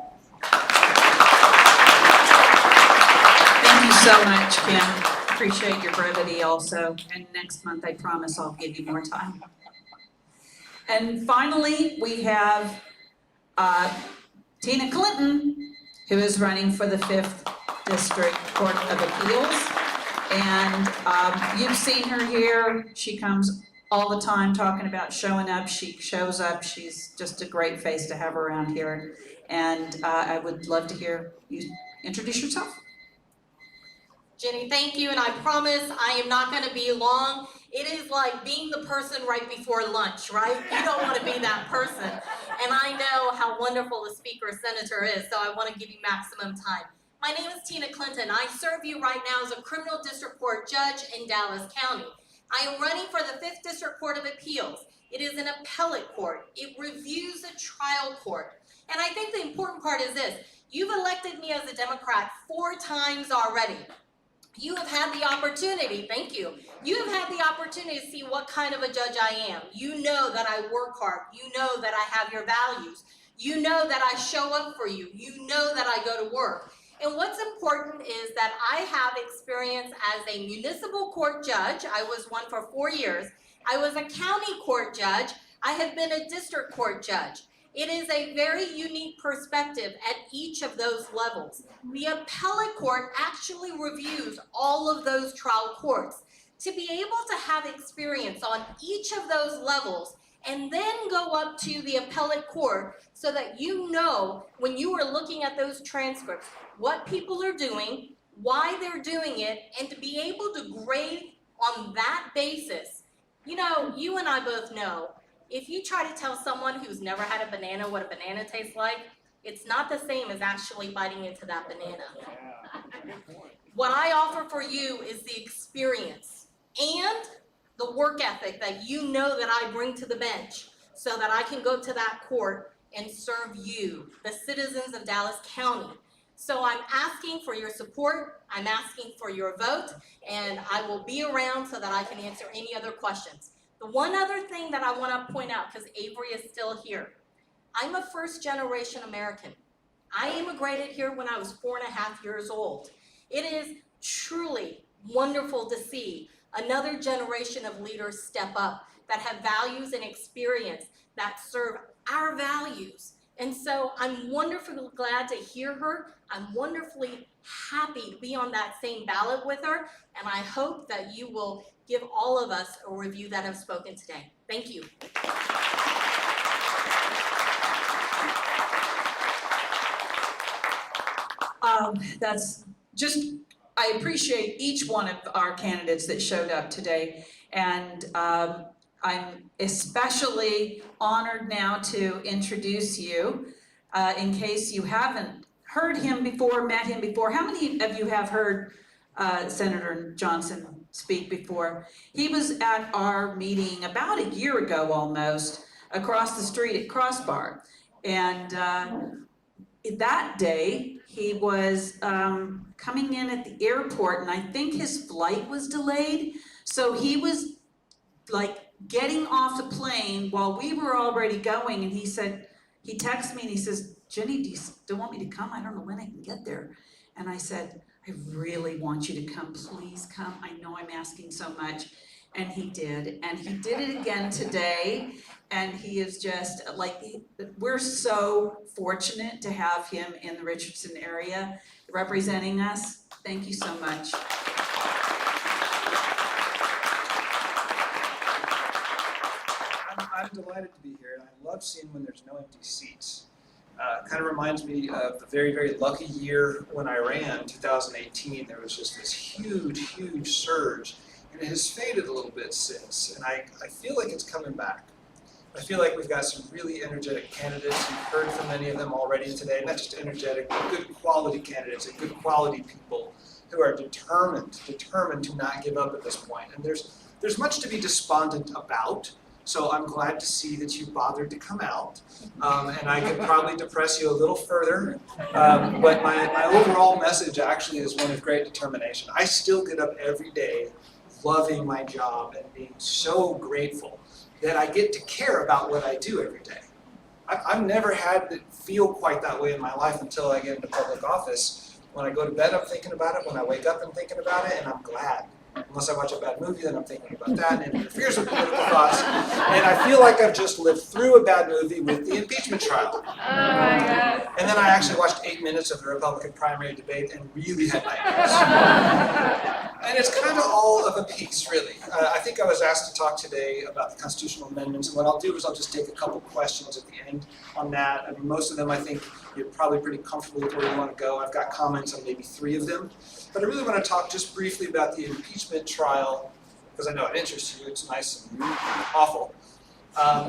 Thank you so much, Kim. Appreciate your brevity also. And next month, I promise I'll give you more time. And finally, we have Tina Clinton, who is running for the 5th District Court of Appeals. And you've seen her here. She comes all the time talking about showing up. She shows up. She's just a great face to have around here. And I would love to hear you introduce yourself. Jenny, thank you, and I promise I am not gonna be long. It is like being the person right before lunch, right? You don't wanna be that person. And I know how wonderful the speaker or senator is, so I wanna give you maximum time. My name is Tina Clinton. I serve you right now as a criminal district court judge in Dallas County. I am running for the 5th District Court of Appeals. It is an appellate court. It reviews a trial court. And I think the important part is this. You've elected me as a Democrat 4 times already. You have had the opportunity, thank you. You have had the opportunity to see what kind of a judge I am. You know that I work hard. You know that I have your values. You know that I show up for you. You know that I go to work. And what's important is that I have experience as a municipal court judge. I was one for 4 years. I was a county court judge. I have been a district court judge. It is a very unique perspective at each of those levels. The appellate court actually reviews all of those trial courts. To be able to have experience on each of those levels and then go up to the appellate court so that you know when you are looking at those transcripts what people are doing, why they're doing it, and to be able to grade on that basis. You know, you and I both know, if you try to tell someone who's never had a banana what a banana tastes like, it's not the same as actually biting into that banana. What I offer for you is the experience and the work ethic that you know that I bring to the bench so that I can go to that court and serve you, the citizens of Dallas County. So I'm asking for your support, I'm asking for your vote, and I will be around so that I can answer any other questions. The one other thing that I want to point out, because Avery is still here, I'm a first-generation American. I immigrated here when I was 4.5 years old. It is truly wonderful to see another generation of leaders step up that have values and experience that serve our values. And so I'm wonderfully glad to hear her. I'm wonderfully happy to be on that same ballot with her. And I hope that you will give all of us a review that have spoken today. Thank you. That's just, I appreciate each one of our candidates that showed up today. And I'm especially honored now to introduce you, in case you haven't heard him before, met him before. How many of you have heard Senator Johnson speak before? He was at our meeting about a year ago almost, across the street at Crossbar. And that day, he was coming in at the airport, and I think his flight was delayed. So he was like getting off the plane while we were already going, and he said, he texted me and he says, Jenny, do you still want me to come? I don't know when I can get there. And I said, I really want you to come, please come. I know I'm asking so much. And he did, and he did it again today. And he is just like, we're so fortunate to have him in the Richardson area representing us. Thank you so much. I'm delighted to be here, and I love seeing when there's no empty seats. Kind of reminds me of the very, very lucky year when I ran, 2018. There was just this huge, huge surge, and it has faded a little bit since, and I feel like it's coming back. I feel like we've got some really energetic candidates. You've heard from many of them already today, not just energetic, but good quality candidates and good quality people who are determined to not give up at this point. And there's much to be despondent about. So I'm glad to see that you bothered to come out, and I could probably depress you a little further, but my overall message actually is one of great determination. I still get up every day loving my job and being so grateful that I get to care about what I do every day. I've never had it feel quite that way in my life until I get into public office. When I go to bed, I'm thinking about it. When I wake up, I'm thinking about it, and I'm glad. Unless I watch a bad movie, then I'm thinking about that, and it interferes with political thoughts. And I feel like I've just lived through a bad movie with the impeachment trial. And then I actually watched 8 minutes of the Republican primary debate and really had nightmares. And it's kind of all of a piece, really. I think I was asked to talk today about the constitutional amendments, and what I'll do is I'll just take a couple questions at the end on that. I mean, most of them I think you're probably pretty comfortable with where you want to go. I've got comments on maybe 3 of them. But I really want to talk just briefly about the impeachment trial, because I know it interests you, it's nice and awful,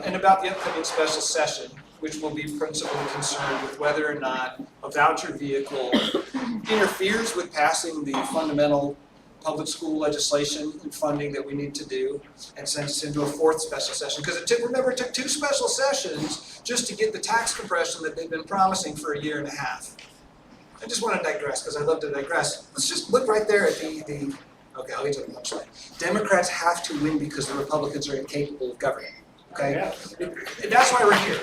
and about the upcoming special session, which will be principally concerned with whether or not a voucher vehicle interferes with passing the fundamental public school legislation and funding that we need to do, and sends us into a 4th special session. Because it took 2 special sessions just to get the tax compression that they've been promising for a year and a half. I just want to digress because I love to digress. Let's just look right there at the okay, I'll get to the next slide. Democrats have to win because the Republicans are incapable of governing, okay? That's why we're here.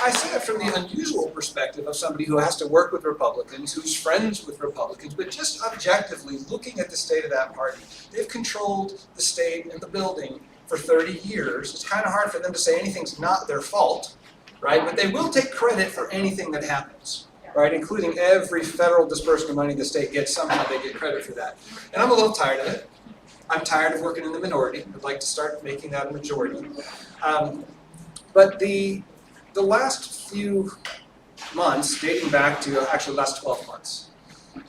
I say it from the unusual perspective of somebody who has to work with Republicans, who's friends with Republicans, but just objectively looking at the state of that party. They've controlled the state and the building for 30 years. It's kind of hard for them to say anything's not their fault, right? But they will take credit for anything that happens, right? Including every federal disbursement of money the state gets, somehow they get credit for that. And I'm a little tired of it. I'm tired of working in the minority. I'd like to start making that a majority. But the last few months, dating back to actually the last 12 months,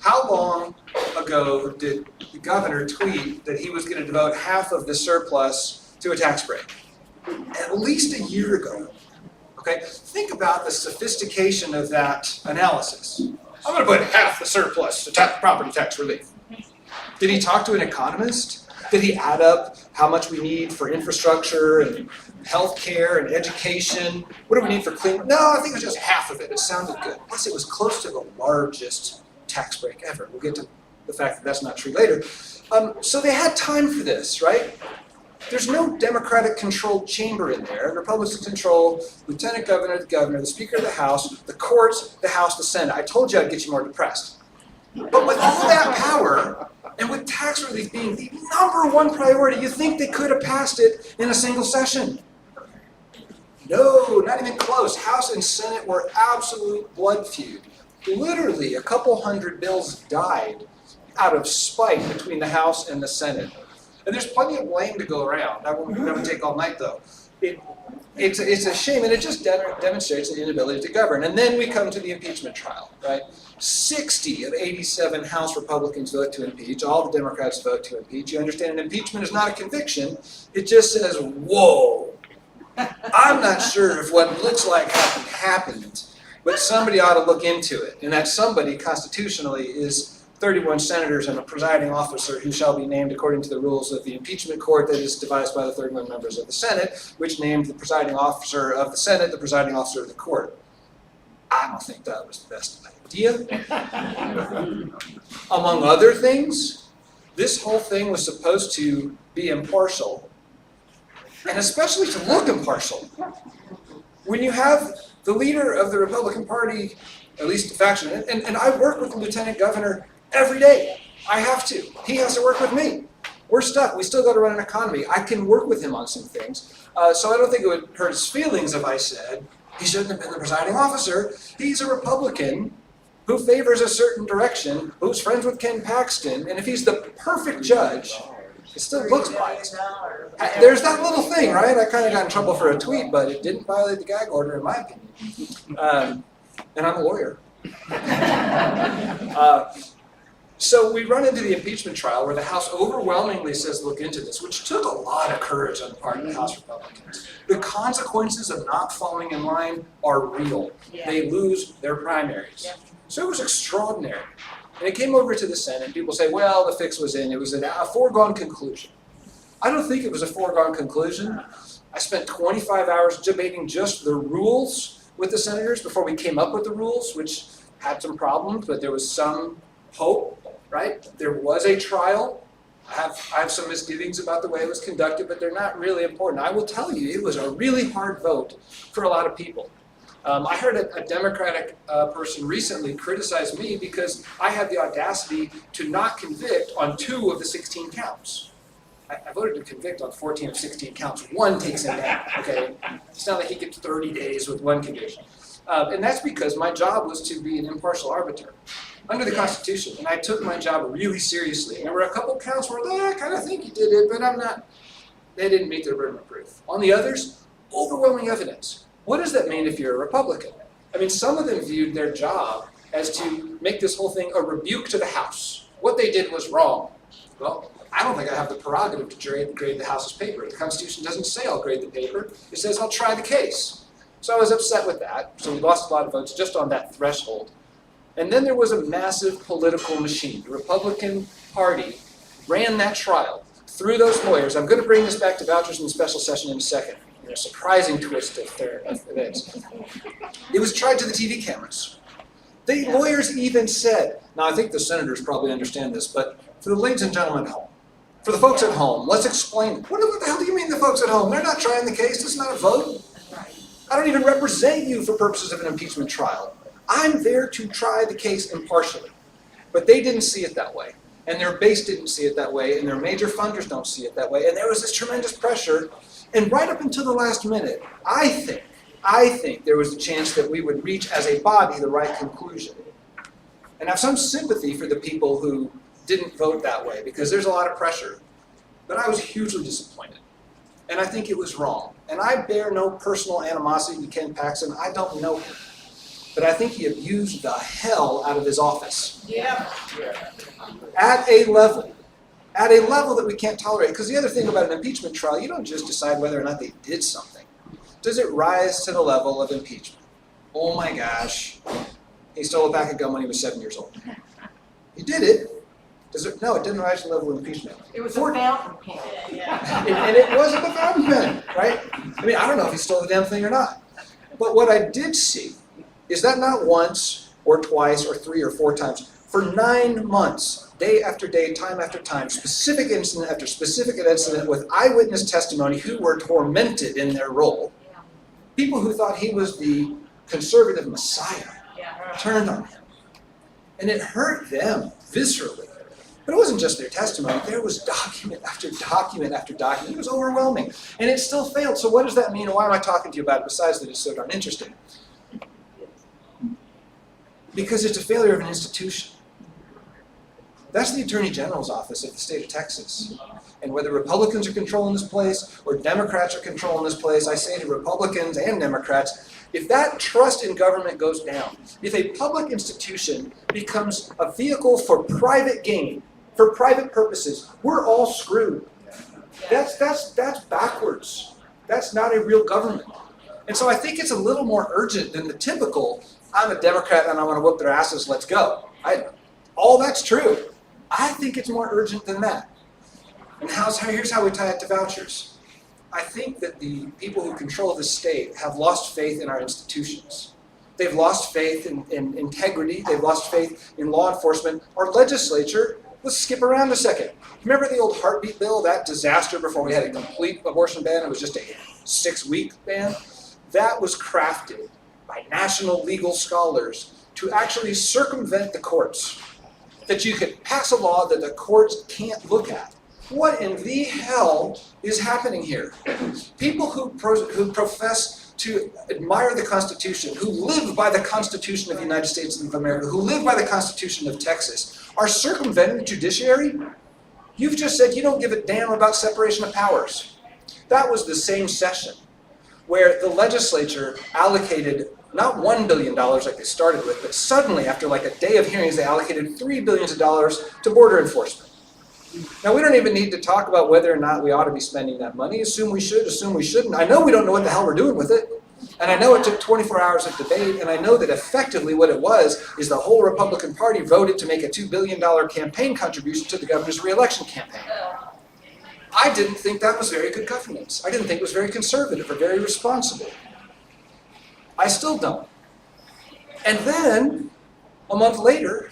how long ago did the governor tweet that he was going to devote half of the surplus to a tax break? At least a year ago. Okay, think about the sophistication of that analysis. I'm going to put half the surplus to property tax relief. Did he talk to an economist? Did he add up how much we need for infrastructure and healthcare and education? What do we need for clean? No, I think it was just half of it. It sounded good. Plus, it was close to the largest tax break ever. We'll get to the fact that that's not true later. So they had time for this, right? There's no Democratic-controlled chamber in there. Republicans control Lieutenant Governor, the Speaker of the House, the courts, the House, the Senate. I told you I'd get you more depressed. But with all that power, and with tax relief being the #1 priority, you think they could have passed it in a single session? No, not even close. House and Senate were absolute blood feud. Literally, a couple hundred bills died out of spite between the House and the Senate. And there's plenty of blame to go around. That would take all night, though. It's a shame, and it just demonstrates an inability to govern. And then we come to the impeachment trial, right? 60 of 87 House Republicans vote to impeach. All the Democrats vote to impeach. You understand, an impeachment is not a conviction. It just says, whoa. I'm not sure if what looks like happened, but somebody ought to look into it. And that somebody, constitutionally, is 31 senators and a presiding officer who shall be named according to the rules of the impeachment court that is devised by the 31 members of the Senate, which named the presiding officer of the Senate the presiding officer of the court. I don't think that was the best idea. Among other things, this whole thing was supposed to be impartial, and especially to look impartial. When you have the leader of the Republican Party, at least the faction, and I work with the Lieutenant Governor every day. I have to. He has to work with me. We're stuck. We still got to run an economy. I can work with him on some things. So I don't think it would hurt his feelings if I said he shouldn't have been the presiding officer. He's a Republican who favors a certain direction, who's friends with Ken Paxton, and if he's the perfect judge, it still looks biased. There's that little thing, right? I kind of got in trouble for a tweet, but it didn't violate the gag order in my opinion. And I'm a lawyer. So we run into the impeachment trial where the House overwhelmingly says look into this, which took a lot of courage on the part of the House Republicans. The consequences of not falling in line are real. They lose their primaries. So it was extraordinary. And it came over to the Senate. People say, well, the fix was in. It was a foregone conclusion. I don't think it was a foregone conclusion. I spent 25 hours debating just the rules with the senators before we came up with the rules, which had some problems, but there was some hope, right? There was a trial. I have some misgivings about the way it was conducted, but they're not really important. I will tell you, it was a really hard vote for a lot of people. I heard a Democratic person recently criticize me because I had the audacity to not convict on 2 of the 16 counts. I voted to convict on 14 of 16 counts. 1 takes him down, okay? It's not like he gets 30 days with 1 conviction. And that's because my job was to be an impartial arbiter under the Constitution, and I took my job really seriously. And there were a couple counts where I kind of think you did it, but I'm not. They didn't meet their burden of proof. On the others, overwhelming evidence. What does that mean if you're a Republican? I mean, some of them viewed their job as to make this whole thing a rebuke to the House. What they did was wrong. Well, I don't think I have the prerogative to grade the House's paper. The Constitution doesn't say I'll grade the paper. It says I'll try the case. So I was upset with that. So we lost a lot of votes just on that threshold. And then there was a massive political machine. The Republican Party ran that trial through those lawyers. I'm going to bring this back to vouchers in the special session in a second. in a surprising twist of events. It was tried to the TV cameras. The lawyers even said, now I think the senators probably understand this, but for the ladies and gentlemen at home, for the folks at home, let's explain. What the hell do you mean the folks at home? They're not trying the case, this is not a vote. I don't even represent you for purposes of an impeachment trial. I'm there to try the case impartially. But they didn't see it that way. And their base didn't see it that way, and their major funders don't see it that way. And there was this tremendous pressure. And right up until the last minute, I think there was a chance that we would reach as a body the right conclusion. And I have some sympathy for the people who didn't vote that way, because there's a lot of pressure. But I was hugely disappointed. And I think it was wrong. And I bear no personal animosity to Ken Paxton. I don't know him. But I think he abused the hell out of his office. Yeah. At a level that we can't tolerate. Because the other thing about an impeachment trial, you don't just decide whether or not they did something. Does it rise to the level of impeachment? Oh my gosh, he stole a pack of gum when he was 7 years old. He did it. No, it didn't rise to the level of impeachment. It was a fountain pen. And it wasn't a fountain pen, right? I mean, I don't know if he stole the damn thing or not. But what I did see is that not once or twice or 3 or 4 times, for 9 months, day after day, time after time, specific incident after specific incident with eyewitness testimony who were tormented in their role, people who thought he was the conservative messiah turned on him. And it hurt them viscerally. But it wasn't just their testimony. There was document after document after document. It was overwhelming. And it still failed. So what does that mean? And why am I talking to you about it besides that it's so darn interesting? Because it's a failure of an institution. That's the Attorney General's office of the state of Texas. And whether Republicans are controlling this place or Democrats are controlling this place, I say to Republicans and Democrats, if that trust in government goes down, if a public institution becomes a vehicle for private gain, for private purposes, we're all screwed. That's backwards. That's not a real government. And so I think it's a little more urgent than the typical, I'm a Democrat and I want to whoop their asses, let's go. All that's true. I think it's more urgent than that. And here's how we tie it to vouchers. I think that the people who control the state have lost faith in our institutions. They've lost faith in integrity. They've lost faith in law enforcement. Our legislature, let's skip around a second. Remember the old heartbeat bill, that disaster before we had a complete abortion ban? It was just a 6-week ban. That was crafted by national legal scholars to actually circumvent the courts. That you could pass a law that the courts can't look at. What in the hell is happening here? People who profess to admire the Constitution, who live by the Constitution of the United States of America, who live by the Constitution of Texas, are circumventing the judiciary? You've just said you don't give a damn about separation of powers. That was the same session where the legislature allocated not $1 billion like they started with, but suddenly after like a day of hearings, they allocated $3 billion to border enforcement. Now, we don't even need to talk about whether or not we ought to be spending that money. Assume we should, assume we shouldn't. I know we don't know what the hell we're doing with it. And I know it took 24 hours of debate, and I know that effectively what it was is the whole Republican Party voted to make a $2 billion campaign contribution to the governor's re-election campaign. I didn't think that was very good governance. I didn't think it was very conservative or very responsible. I still don't. And then, a month later,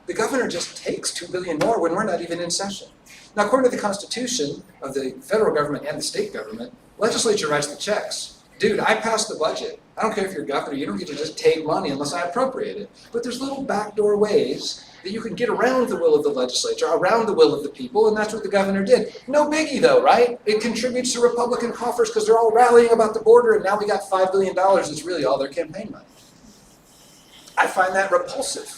the governor just takes $2 billion more when we're not even in session. Now, according to the Constitution of the federal government and the state government, legislature writes the checks. Dude, I passed the budget. I don't care if you're governor, you don't get to just take money unless I appropriate it. But there's little backdoor ways that you can get around the will of the legislature, around the will of the people, and that's what the governor did. No biggie though, right? It contributes to Republican coffers because they're all rallying about the border, and now we got $5 billion that's really all their campaign money. I find that repulsive.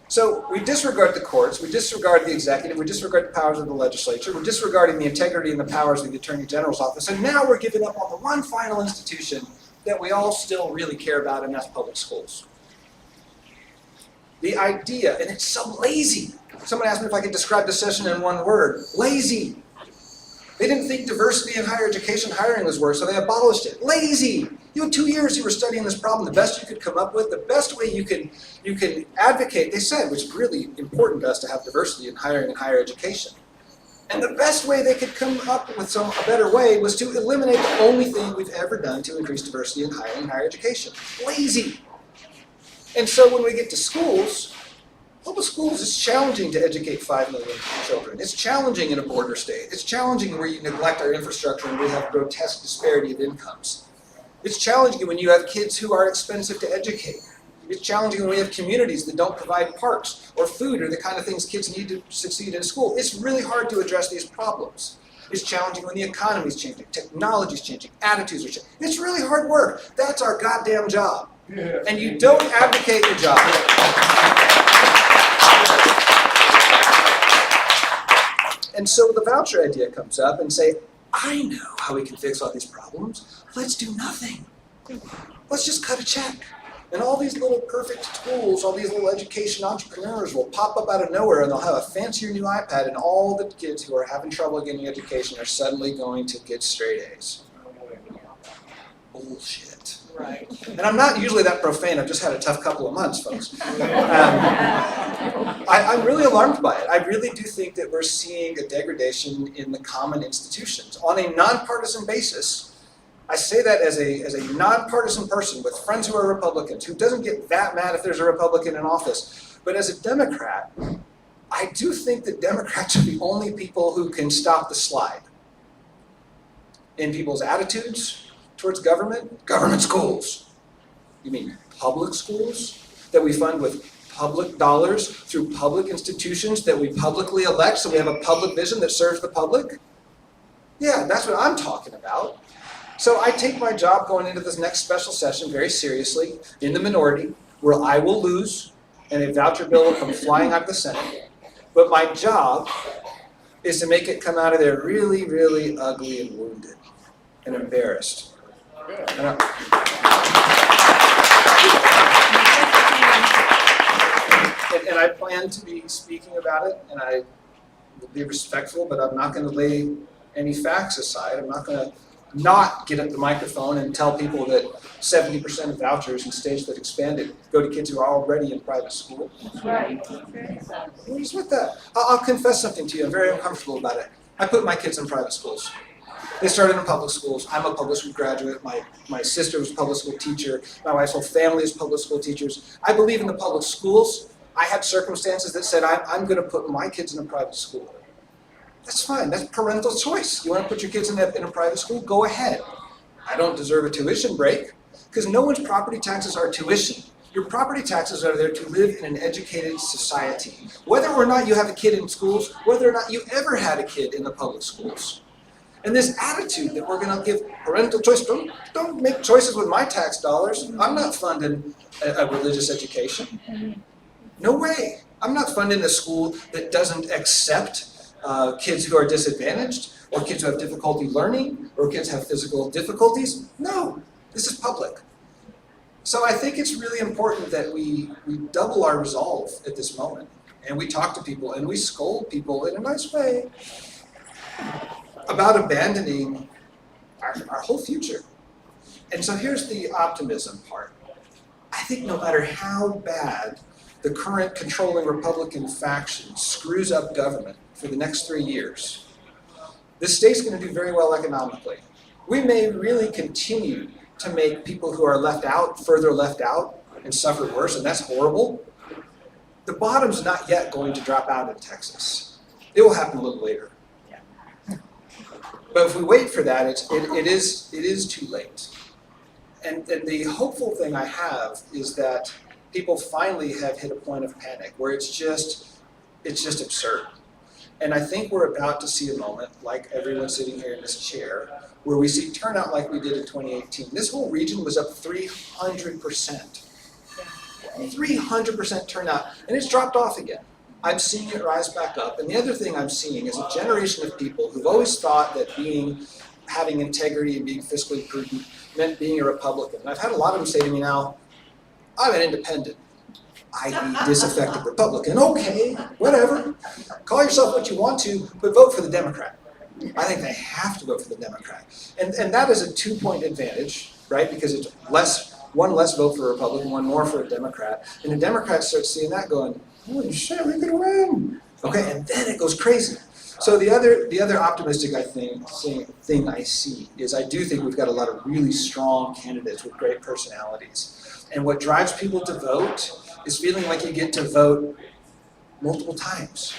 So we disregard the courts, we disregard the executive, we disregard the powers of the legislature, we're disregarding the integrity and the powers of the Attorney General's office, and now we're giving up on the one final institution that we all still really care about, and that's public schools. The idea, and it's so lazy. Someone asked me if I could describe the session in one word. Lazy. They didn't think diversity in higher education hiring was worth, so they abolished it. Lazy. You had 2 years you were studying this problem, the best you could come up with, the best way you can advocate, they said, which is really important to us to have diversity in hiring and higher education. And the best way they could come up with a better way was to eliminate the only thing we've ever done to increase diversity in higher education. Lazy. And so when we get to schools, public schools is challenging to educate 5 million children. It's challenging in a border state. It's challenging where you neglect our infrastructure and we have grotesque disparity of incomes. It's challenging when you have kids who are expensive to educate. It's challenging when we have communities that don't provide parks or food or the kind of things kids need to succeed in school. It's really hard to address these problems. It's challenging when the economy is changing, technology is changing, attitudes are changing. It's really hard work. That's our goddamn job. Yeah. And you don't abdicate your job. And so the voucher idea comes up and say, I know how we can fix all these problems. Let's do nothing. Let's just cut a check. And all these little perfect tools, all these little education entrepreneurs will pop up out of nowhere and they'll have a fancier new iPad and all the kids who are having trouble getting education are suddenly going to get straight A's. Bullshit. Right. And I'm not usually that profane, I've just had a tough couple of months, folks. I'm really alarmed by it. I really do think that we're seeing a degradation in the common institutions on a nonpartisan basis. I say that as a nonpartisan person with friends who are Republicans, who doesn't get that mad if there's a Republican in office. But as a Democrat, I do think that Democrats are the only people who can stop the slide in people's attitudes towards government. Government schools. You mean public schools that we fund with public dollars through public institutions that we publicly elect so we have a public vision that serves the public? Yeah, that's what I'm talking about. So I take my job going into this next special session very seriously, in the minority, where I will lose and a voucher bill will come flying out of the Senate. But my job is to make it come out of there really, really ugly and wounded and embarrassed. And I plan to be speaking about it, and I will be respectful, but I'm not going to lay any facts aside. I'm not going to not get at the microphone and tell people that 70% of vouchers in states that expanded go to kids who are already in private school. Right. What's with that? I'll confess something to you. I'm very uncomfortable about it. I put my kids in private schools. They started in public schools. I'm a public school graduate. My sister was a public school teacher. My wife's whole family is public school teachers. I believe in the public schools. I had circumstances that said I'm going to put my kids in a private school. That's fine. That's parental choice. You want to put your kids in a private school? Go ahead. I don't deserve a tuition break because no one's property taxes are tuition. Your property taxes are there to live in an educated society. Whether or not you have a kid in schools, whether or not you ever had a kid in the public schools. And this attitude that we're going to give parental choice, don't make choices with my tax dollars. I'm not funding a religious education. No way. I'm not funding a school that doesn't accept kids who are disadvantaged, or kids who have difficulty learning, or kids have physical difficulties. No, this is public. So I think it's really important that we double our resolve at this moment, and we talk to people, and we scold people in a nice way about abandoning our whole future. And so here's the optimism part. I think no matter how bad the current controlling Republican faction screws up government for the next 3 years, this state's going to do very well economically. We may really continue to make people who are left out further left out and suffer worse, and that's horrible. The bottom's not yet going to drop out in Texas. It will happen a little later. But if we wait for that, it is too late. And the hopeful thing I have is that people finally have hit a point of panic where it's just absurd. And I think we're about to see a moment, like everyone sitting here in this chair, where we see turnout like we did in 2018. This whole region was up 300%. 300% turnout, and it's dropped off again. I'm seeing it rise back up. And the other thing I'm seeing is a generation of people who've always thought that having integrity and being fiscally prudent meant being a Republican. And I've had a lot of them say to me now, I'm an independent, i.e. disaffected Republican. Okay, whatever. Call yourself what you want to, but vote for the Democrat. I think they have to vote for the Democrat. And that is a 2-point advantage, right? Because it's one less vote for a Republican, one more for a Democrat. And the Democrats start seeing that going, holy shit, we could win. Okay, and then it goes crazy. So the other optimistic thing I see is I do think we've got a lot of really strong candidates with great personalities. And what drives people to vote is feeling like you get to vote multiple times.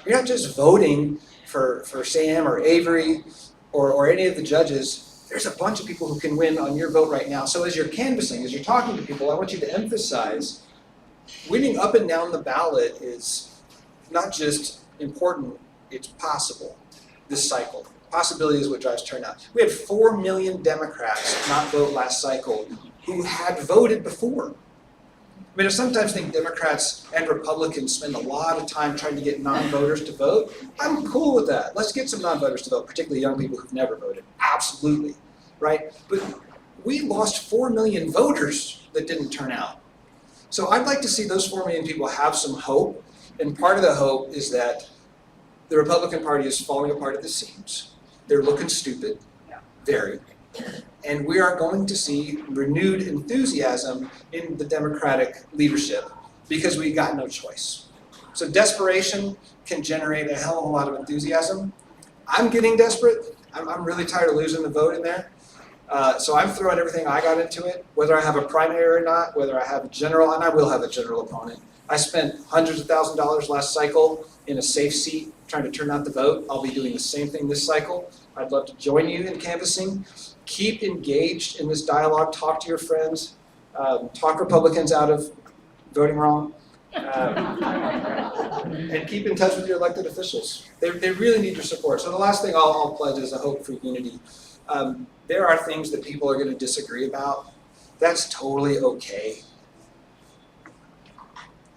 You're not just voting for Sam or Avery or any of the judges. There's a bunch of people who can win on your vote right now. So as you're canvassing, as you're talking to people, I want you to emphasize winning up and down the ballot is not just important, it's possible this cycle. Possibility is what drives turnout. We had 4 million Democrats not vote last cycle who had voted before. I mean, I sometimes think Democrats and Republicans spend a lot of time trying to get non-voters to vote. I'm cool with that. Let's get some non-voters to vote, particularly young people who've never voted. Absolutely, right? But we lost 4 million voters that didn't turn out. So I'd like to see those 4 million people have some hope. And part of the hope is that the Republican Party is falling apart at the seams. They're looking stupid, very. And we are going to see renewed enthusiasm in the Democratic leadership because we got no choice. So desperation can generate a hell of a lot of enthusiasm. I'm getting desperate. I'm really tired of losing the vote in there. So I'm throwing everything I got into it, whether I have a primary or not, whether I have a general, and I will have a general opponent. I spent hundreds of thousands of dollars last cycle in a safe seat trying to turn out the vote. I'll be doing the same thing this cycle. I'd love to join you in canvassing. Keep engaged in this dialogue. Talk to your friends. Talk Republicans out of voting wrong. And keep in touch with your elected officials. They really need your support. So the last thing I'll pledge is a hope for unity. There are things that people are going to disagree about. That's totally okay.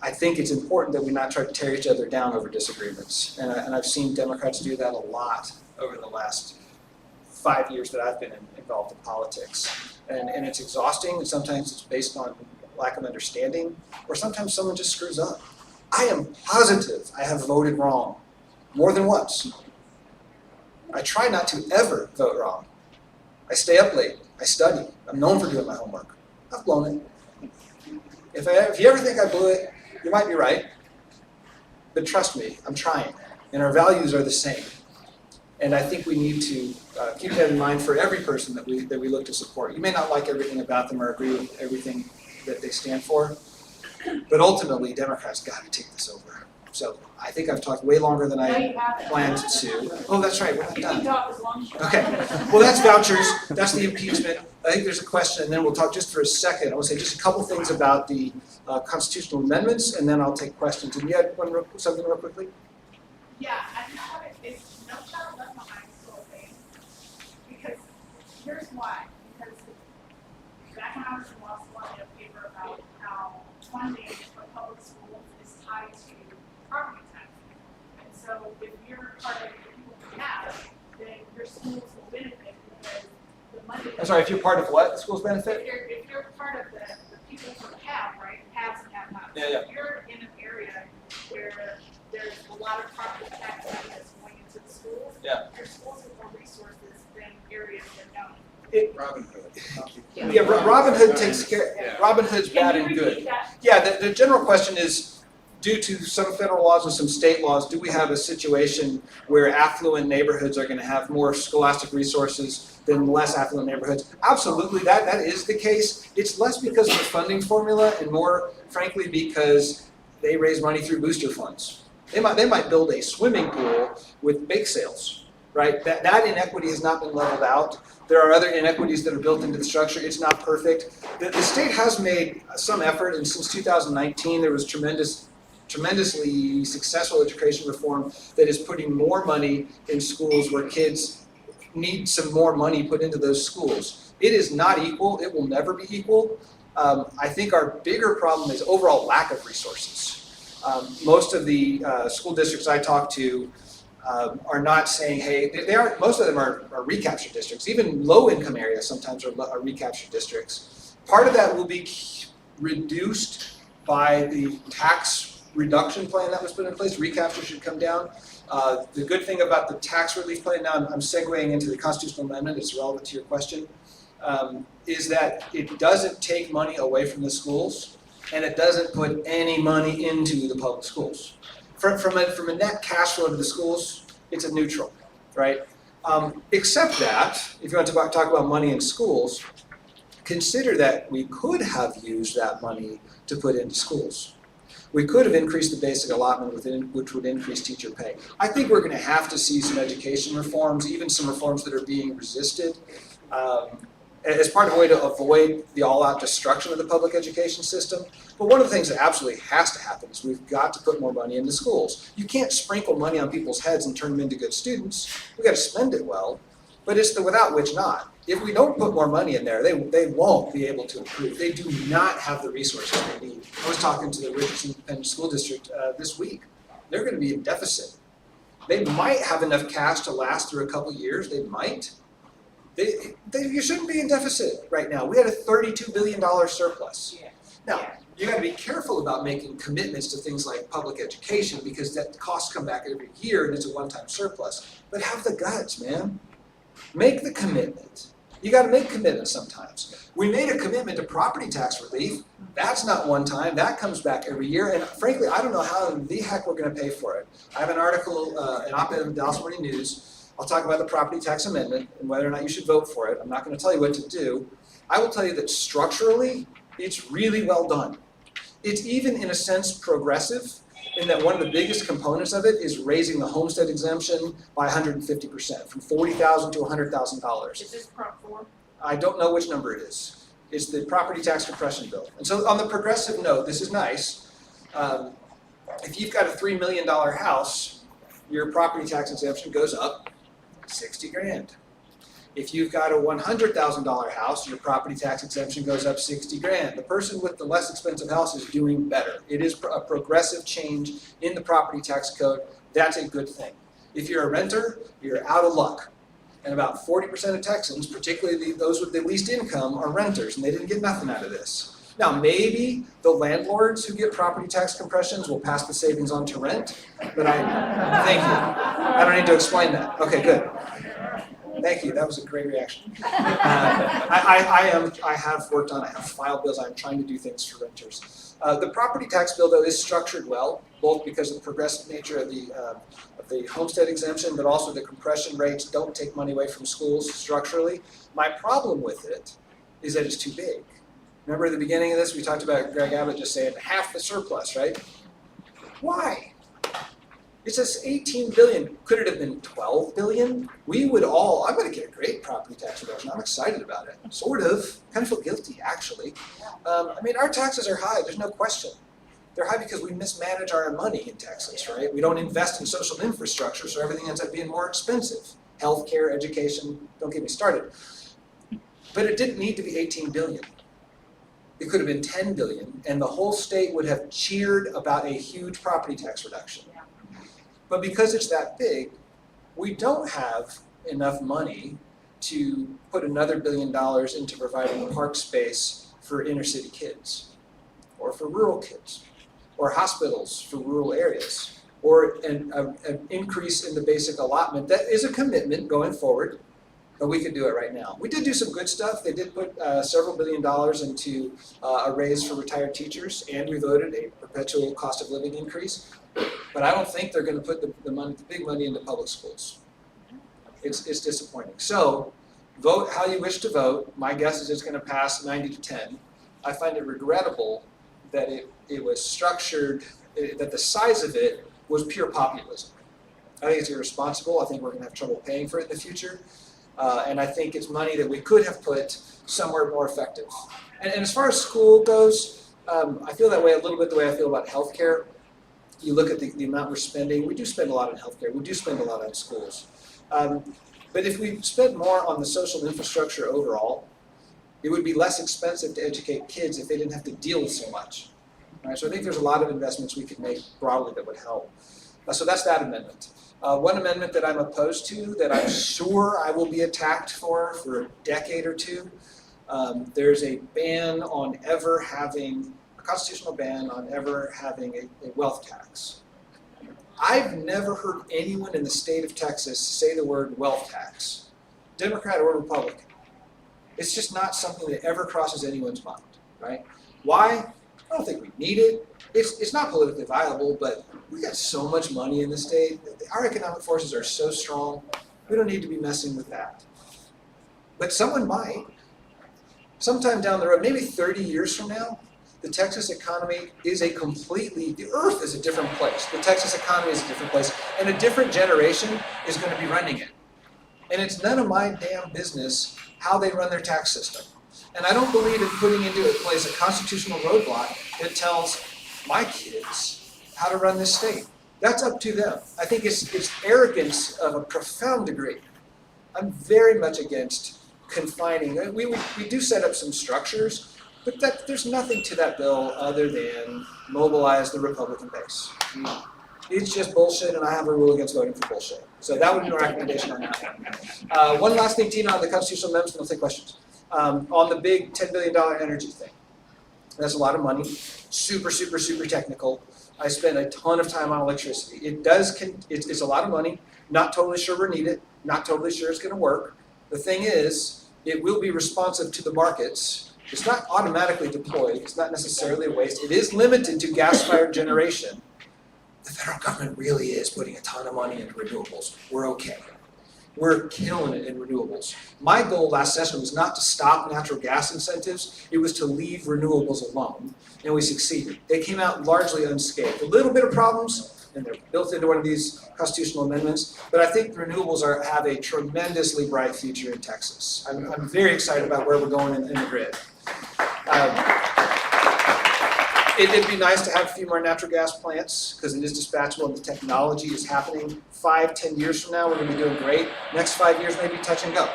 I think it's important that we not try to tear each other down over disagreements. And I've seen Democrats do that a lot over the last 5 years that I've been involved in politics. And it's exhausting, and sometimes it's based on lack of understanding, or sometimes someone just screws up. I am positive I have voted wrong more than once. I try not to ever vote wrong. I stay up late, I study, I'm known for doing my homework. I've blown it. If you ever think I blew it, you might be right, but trust me, I'm trying, and our values are the same. And I think we need to keep that in mind for every person that we look to support. You may not like everything about them or agree with everything that they stand for, but ultimately, Democrats got to take this over. So I think I've talked way longer than I planned to. Oh, that's right, we're not done. Okay, well, that's vouchers, that's the impeachment. I think there's a question, and then we'll talk just for a second. I want to say just a couple things about the constitutional amendments, and then I'll take questions. And you had something real quickly? Yeah, I have it. It's No Child Left Behind school thing. Because here's why. Because back when I was in law school, I did a paper about how funding for public schools is tied to property tax. And so if you're part of the people who have, then your schools will benefit because the money. I'm sorry, if you're part of what? The schools benefit? If you're part of the people who have, right? Haves and have nots. Yeah. If you're in an area where there's a lot of property tax money that's going into the schools. Yeah. Your schools have more resources than areas that don't. Robin Hood. Yeah, Robin Hood takes care. Robin Hood's bad Can and you good. repeat that? Yeah, the general question is, due to some federal laws and some state laws, do we have a situation where affluent neighborhoods are going to have more scholastic resources than less affluent neighborhoods? Absolutely, that is the case. It's less because of the funding formula and more, frankly, because they raise money through booster funds. They might build a swimming pool with bake sales, right? That inequity has not been leveled out. There are other inequities that are built into the structure. It's not perfect. The state has made some effort, and since 2019, there was tremendously successful education reform that is putting more money in schools where kids need some more money put into those schools. It is not equal. It will never be equal. I think our bigger problem is overall lack of resources. Most of the school districts I talk to are not saying, hey, most of them are recapture districts. Even low-income areas sometimes are recapture districts. Part of that will be reduced by the tax reduction plan that was put in place. Recapture should come down. The good thing about the tax relief plan, now I'm segueing into the constitutional amendment, it's relevant to your question, is that it doesn't take money away from the schools, and it doesn't put any money into the public schools. From a net cash flow to the schools, It's a neutral, right? Except that, if you want to talk about money in schools, consider that we could have used that money to put into schools. We could have increased the basic allotment which would increase teacher pay. I think we're going to have to see some education reforms, even some reforms that are being resisted, as part of a way to avoid the all-out destruction of the public education system. But one of the things that absolutely has to happen is we've got to put more money into schools. You can't sprinkle money on people's heads and turn them into good students. We've got to spend it well, but it's the without which not. If we don't put more money in there, they won't be able to improve. They do not have the resources they need. I was talking to the Richardson Independent School District this week. They're going to be in deficit. They might have enough cash to last through a couple years. They might. You shouldn't be in deficit right now. We had a $32 billion surplus. Yeah. Now, you got to be careful about making commitments to things like public education because that costs come back every year and it's a one-time surplus. But have the guts, man. Make the commitment. You got to make commitments sometimes. We made a commitment to property tax relief. That's not one time. That comes back every year. And frankly, I don't know how the heck we're going to pay for it. I have an article, an op-ed in the Dallas Morning News. I'll talk about the property tax amendment and whether or not you should vote for it. I'm not going to tell you what to do. I will tell you that structurally, it's really well done. It's even, in a sense, progressive in that one of the biggest components of it is raising the homestead exemption by 150%, from $40,000 to $100,000. Is this Prop 4? I don't know which number it is. It's the property tax compression bill. And so on the progressive note, this is nice. If you've got a $3 million house, your property tax exemption goes up 60 grand. If you've got a $100,000 house, your property tax exemption goes up 60 grand. The person with the less expensive house is doing better. It is a progressive change in the property tax code. That's a good thing. If you're a renter, you're out of luck. And about 40% of Texans, particularly those with the least income, are renters, and they didn't get nothing out of this. Now, maybe the landlords who get property tax compressions will pass the savings on to rent, but thank you. I don't need to explain that. Okay, good. Thank you, that was a great reaction. I have filed bills, I'm trying to do things for renters. The property tax bill, though, is structured well, both because of the progressive nature of the homestead exemption, but also the compression rates don't take money away from schools structurally. My problem with it is that it's too big. Remember at the beginning of this, we talked about Greg Abbott just saying half the surplus, right? Why? It says 18 billion. Could it have been 12 billion? I'm going to get a great property tax reduction. I'm excited about it. Sort of. Kind of feel guilty, actually. Our taxes are high. There's no question. They're high because we mismanage our money in Texas, right? We don't invest in social infrastructure, so everything ends up being more expensive. Healthcare, education, don't get me started. But it didn't need to be 18 billion. It could have been 10 billion, and the whole state would have cheered about a huge property tax reduction. But because it's that big, we don't have enough money to put another $1 billion into providing park space for inner city kids, or for rural kids, or hospitals for rural areas, or an increase in the basic allotment. That is a commitment going forward, but we could do it right now. We did do some good stuff. They did put several $1 billion into a raise for retired teachers, and we voted a perpetual cost of living increase. But I don't think they're going to put the big money into public schools. It's disappointing. So vote how you wish to vote. My guess is it's going to pass 90 to 10. I find it regrettable that it was structured, that the size of it was pure populism. I think it's irresponsible. I think we're going to have trouble paying for it in the future. And I think it's money that we could have put somewhere more effective. And as far as school goes, I feel that way a little bit the way I feel about healthcare. You look at the amount we're spending. We do spend a lot on healthcare. We do spend a lot on schools. But if we spent more on the social infrastructure overall, it would be less expensive to educate kids if they didn't have to deal with so much. Right? So I think there's a lot of investments we could make broadly that would help. So that's that amendment. One amendment that I'm opposed to, that I'm sure I will be attacked for a decade or two, there's a constitutional ban on ever having a wealth tax. I've never heard anyone in the state of Texas say the word wealth tax, Democrat or Republican. It's just not something that ever crosses anyone's mind, right? Why? I don't think we need it. It's not politically viable, but we got so much money in the state. Our economic forces are so strong. We don't need to be messing with that. But someone might. Sometime down the road, maybe 30 years from now, the Texas economy is the earth is a different place. The Texas economy is a different place, and a different generation is going to be running it. And it's none of my damn business how they run their tax system. And I don't believe in putting into place a constitutional roadblock that tells my kids how to run this state. That's up to them. I think it's arrogance of a profound degree. I'm very much against confining. We do set up some structures, but there's nothing to that bill other than mobilize the Republican base. It's just bullshit, and I have a rule against voting for bullshit. So that would be my recommendation on that. One last thing, Tina, on the constitutional amendments, and I'll take questions. On the big $10 billion energy thing. That's a lot of money, super, super, super technical. I spend a ton of time on electricity. It's a lot of money, not totally sure we need it, not totally sure it's gonna work. The thing is, it will be responsive to the markets. It's not automatically deployed, it's not necessarily a waste. It is limited to gas-fired generation. The federal government really is putting a ton of money into renewables. We're okay. We're killing it in renewables. My goal last session was not to stop natural gas incentives, it was to leave renewables alone, and we succeeded. They came out largely unscathed. A little bit of problems, and they're built into one of these constitutional amendments, but I think the renewables have a tremendously bright future in Texas. I'm very excited about where we're going in the grid. It'd be nice to have a few more natural gas plants because it is dispatchable and the technology is happening. 5-10 years from now, we're going to be doing great. Next 5 years, maybe touch and go.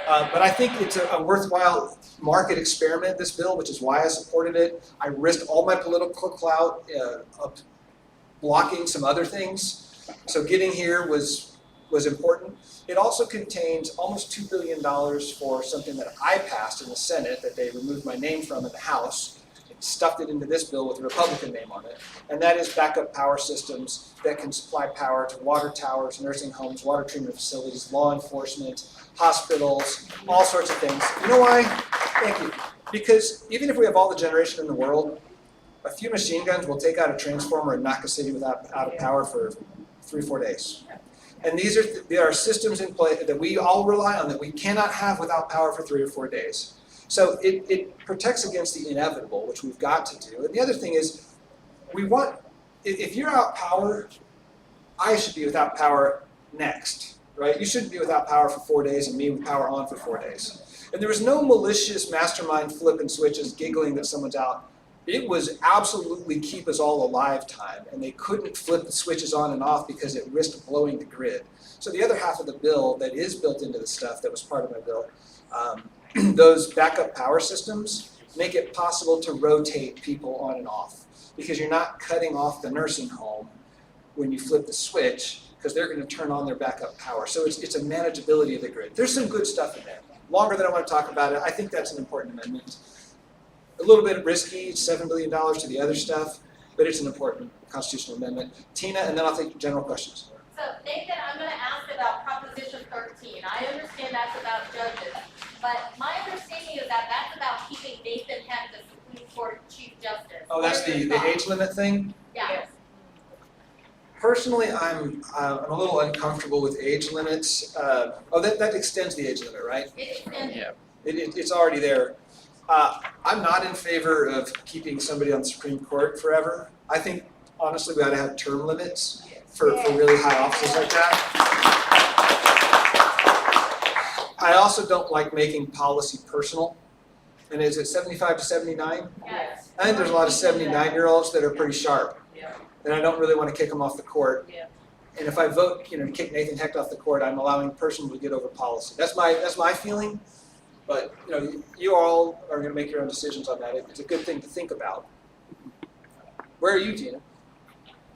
But I think it's a worthwhile market experiment, this bill, which is why I supported it. I risked all my political clout blocking some other things. So getting here was important. It also contains almost $2 billion for something that I passed in the Senate that they removed my name from in the House. Stuffed it into this bill with a Republican name on it, and that is backup power systems that can supply power to water towers, nursing homes, water treatment facilities, law enforcement, hospitals, all sorts of things. You know why? Thank you. Because even if we have all the generation in the world, a few machine guns will take out a transformer and knock a city out of power for 3-4 days. And there are systems in place that we all rely on that we cannot have without power for 3 or 4 days. So it protects against the inevitable, which we've got to do. And the other thing is, if you're out power, I should be without power next, right? You shouldn't be without power for 4 days and me with power on for 4 days. And there was no malicious mastermind flipping switches, giggling that someone's out. It was absolutely keep us all alive time, and they couldn't flip the switches on and off because it risked blowing the grid. So the other half of the bill that is built into the stuff that was part of my bill, those backup power systems make it possible to rotate people on and off because you're not cutting off the nursing home when you flip the switch because they're going to turn on their backup power. So it's a manageability of the grid. There's some good stuff in there. Longer than I want to talk about it, I think that's an important amendment. A little bit risky, it's $7 billion to the other stuff, but it's an important constitutional amendment. Tina, and then I'll take general questions. So Nathan, I'm going to ask about Proposition 13. I understand that's about judges, but my understanding is that that's about keeping Nathan Heck the Supreme Court Chief Justice. Oh, that's the age limit thing? Yeah. Personally, I'm a little uncomfortable with age limits. That extends the age limit, right? It extends. Yeah. It's already there. I'm not in favor of keeping somebody on the Supreme Court forever. I think, honestly, we ought to have term limits for really high offices like that. I also don't like making policy personal. And is it 75 to 79? Yes. I think there's a lot of 79-year-olds that are pretty sharp. Yeah. And I don't really want to kick them off the court. Yeah. And if I vote, to kick Nathan Hecht off the court, I'm allowing person to get over policy. That's my feeling. But you all are going to make your own decisions on that. It's a good thing to think about. Where are you, Tina?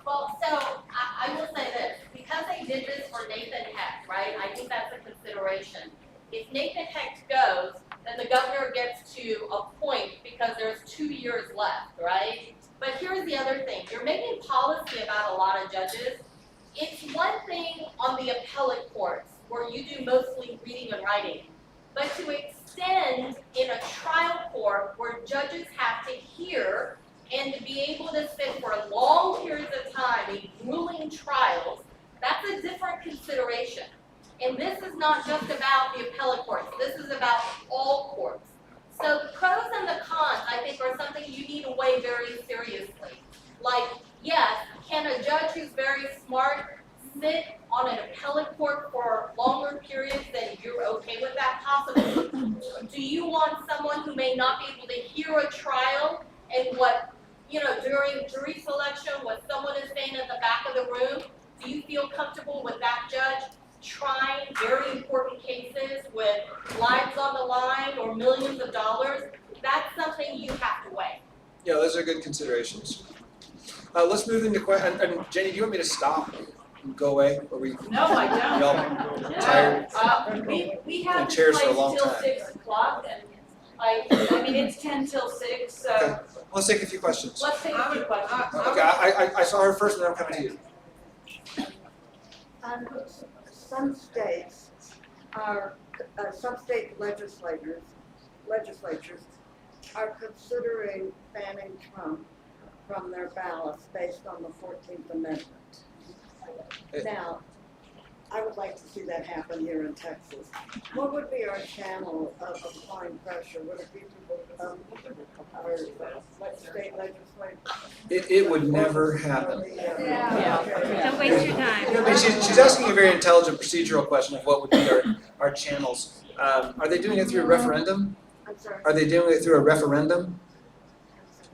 Well, so I will say this, because they did this for Nathan Hecht, right? I think that's a consideration. If Nathan Hecht goes, then the governor gets to appoint because there's 2 years left, right? But here's the other thing. You're making policy about a lot of judges. It's one thing on the appellate courts where you do mostly reading and writing, but to extend in a trial court where judges have to hear And to be able to sit for long periods of time in grueling trials, that's a different consideration. And this is not just about the appellate courts, this is about all courts. So the pros and the cons, I think, are something you need to weigh very seriously. Like, yes, can a judge who's very smart sit on an appellate court for longer periods than you're okay with that possibly? Do you want someone who may not be able to hear a trial and during jury selection, what someone is saying in the back of the room? Do you feel comfortable with that judge trying very important cases with lives on the line or millions of dollars? That's something you have to weigh. Yeah, those are good considerations. Let's move into questions. And Jenny, do you want me to stop and go away? Or we No, I don't. y'all tired? We Been have chairs this for a place long till time. 6 o'clock and I mean, it's 10 till 6, so Okay. Let's take a few questions. let's take a few questions. Okay, I saw her first, and then I'm coming to you. Some states are, some state legislatures are considering banning Trump from their ballots based on the 14th Amendment. Now, I would like to see that happen here in Texas. What would be our channel of applying pressure? Would it be our state legislators? It would never happen. Don't waste your time. I mean, she's asking a very intelligent procedural question of what would be our channels. Are they doing it through a referendum? I'm sorry. Are they doing it through a referendum?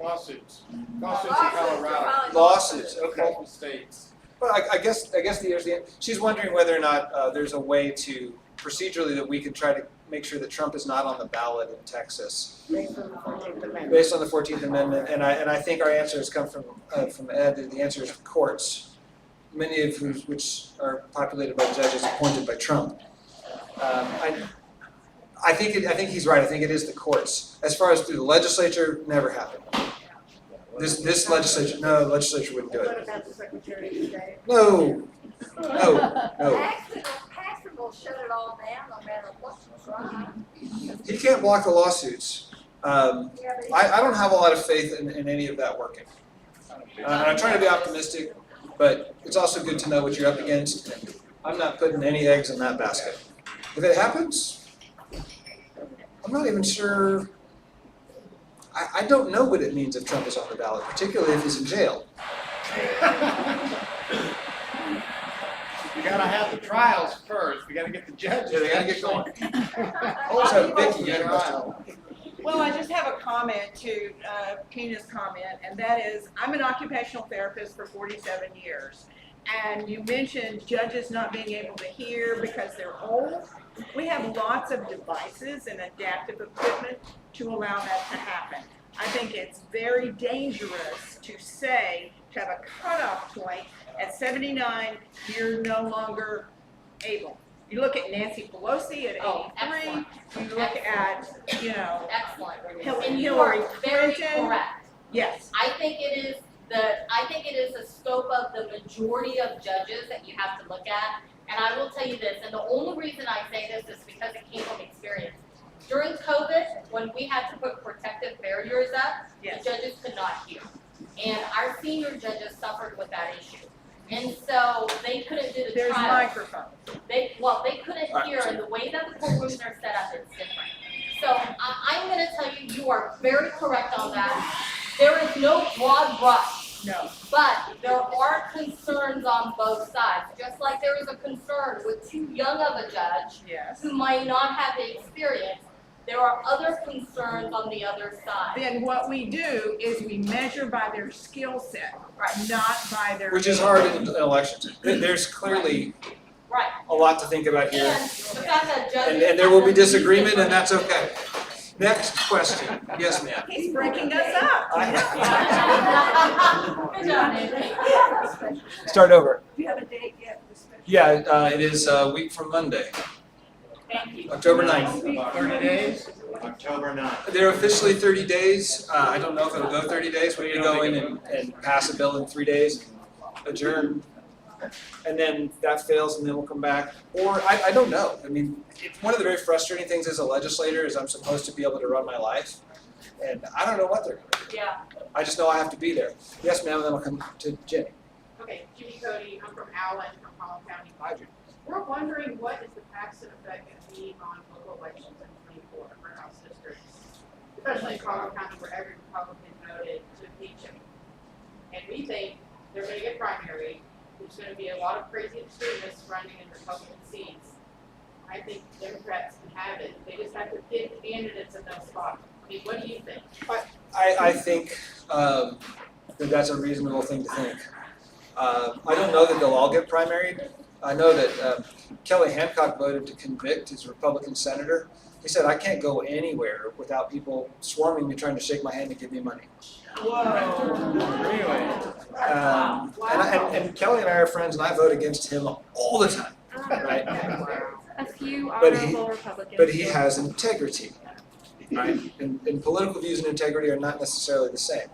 Lawsuits in Colorado. Lawsuits, okay. Multiple states. Well, I guess the she's wondering whether or not there's a way to procedurally that we could try to make sure that Trump is not on the ballot in Texas Based on the 14th Amendment. based on the 14th Amendment. And I think our answer has come from Ed. The answer is courts, many of which are populated by judges appointed by Trump. I think he's right. I think it is the courts. As far as through the legislature, never happened. This legislature, no, the legislature wouldn't do What it. about the Secretary of State? No. Paxton will shut it all down no matter what's wrong. He can't block the lawsuits. I don't have a lot of faith in any of that working. I'm trying to be optimistic, but it's also good to know what you're up against. And I'm not putting any eggs in that basket. If it happens, I'm not even sure. I don't know what it means if Trump is on the ballot, particularly if he's in jail. You gotta have the trials first. We gotta get the judges. Yeah, they gotta get going. So, Vicky, you had a question. Well, I just have a comment to Tina's comment, and that is, I'm an occupational therapist for 47 years. And you mentioned judges not being able to hear because they're old. We have lots of devices and adaptive equipment to allow that to happen. I think it's very dangerous to say, to have a cutoff point at 79, you're no longer able. You look at Nancy Pelosi at 83, you look at, Excellent. Hillary And you are very Clinton. correct. Yes. I think it is the scope of the majority of judges that you have to look at. And I will tell you this, and the only reason I say this is because it came from experience. During COVID, when we had to put protective barriers up, Yes. the judges could not hear. And our senior judges suffered with that issue. And so they couldn't do the There's trial. microphones. They couldn't hear, and the way that the courtrooms are set up, it's different. So I'm gonna tell you, you are very correct on that. There is no broad brush. No. But there are concerns on both sides, just like there is a concern with too young of a judge Yes. who might not have the experience. There are other concerns on the other side. Then what we do is we measure by their skill set, not by their. Which is hard in elections. There's clearly Right. a lot to think about here. And the fact that judges. And there will be disagreement, and that's okay. Next question. Yes, ma'am. He's breaking us up. Good job, Nancy. Start over. Do you have a date yet? Yeah, it is a week from Monday, Thank you. October 9th. 30 days? October 9th. They're officially 30 days. I don't know if it'll go 30 days. We need to go in and pass a bill in 3 days, adjourn. And then that fails, and then we'll come back. Or I don't know. I mean, one of the very frustrating things as a legislator is I'm supposed to be able to run my life, and I don't know what they're going to do. Yeah, I just know I have to be there. Yes, ma'am, and then I'll come to Jenny. okay, Judy Cody, I'm from Allen, from Collin County. Hi, Judy. We're wondering what is the Paxton effect gonna be on local elections in 24 for House districts? Especially in Collin County where every Republican voted to impeach him. And we think they're gonna get primary, there's gonna be a lot of crazy extremists running in Republican seats. I think Democrats can have it, they just have to pick candidates in those spots. I mean, what do you think? I think that that's a reasonable thing to think. I don't know that they'll all get primaried. I know that Kelly Hancock voted to convict his Republican senator. He said, I can't go anywhere without people swarming me trying to shake my hand and give me money. Really? And Kelly and I are friends, and I vote against him all the time, right? A few But honorable Republicans. But he has integrity, right? And political views and integrity are not necessarily the same.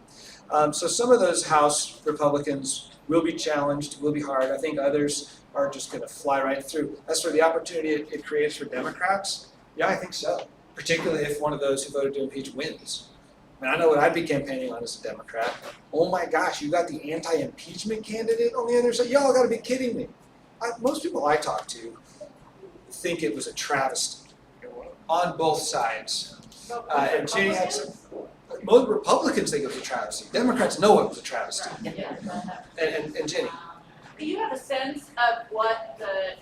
So some of those House Republicans will be challenged, will be hard. I think others are just going to fly right through. As for the opportunity it creates for Democrats, yeah, I think so. Particularly if one of those who voted to impeach wins. I mean, I know what I'd be campaigning on as a Democrat. Oh my gosh, you got the anti-impeachment candidate on the other side? Y'all got to be kidding me. Most people I talk to think it was a travesty on both sides. And Jenny had some. Most Republicans think it was a travesty. Democrats know it was a travesty. And Jenny. Do you have a sense of what the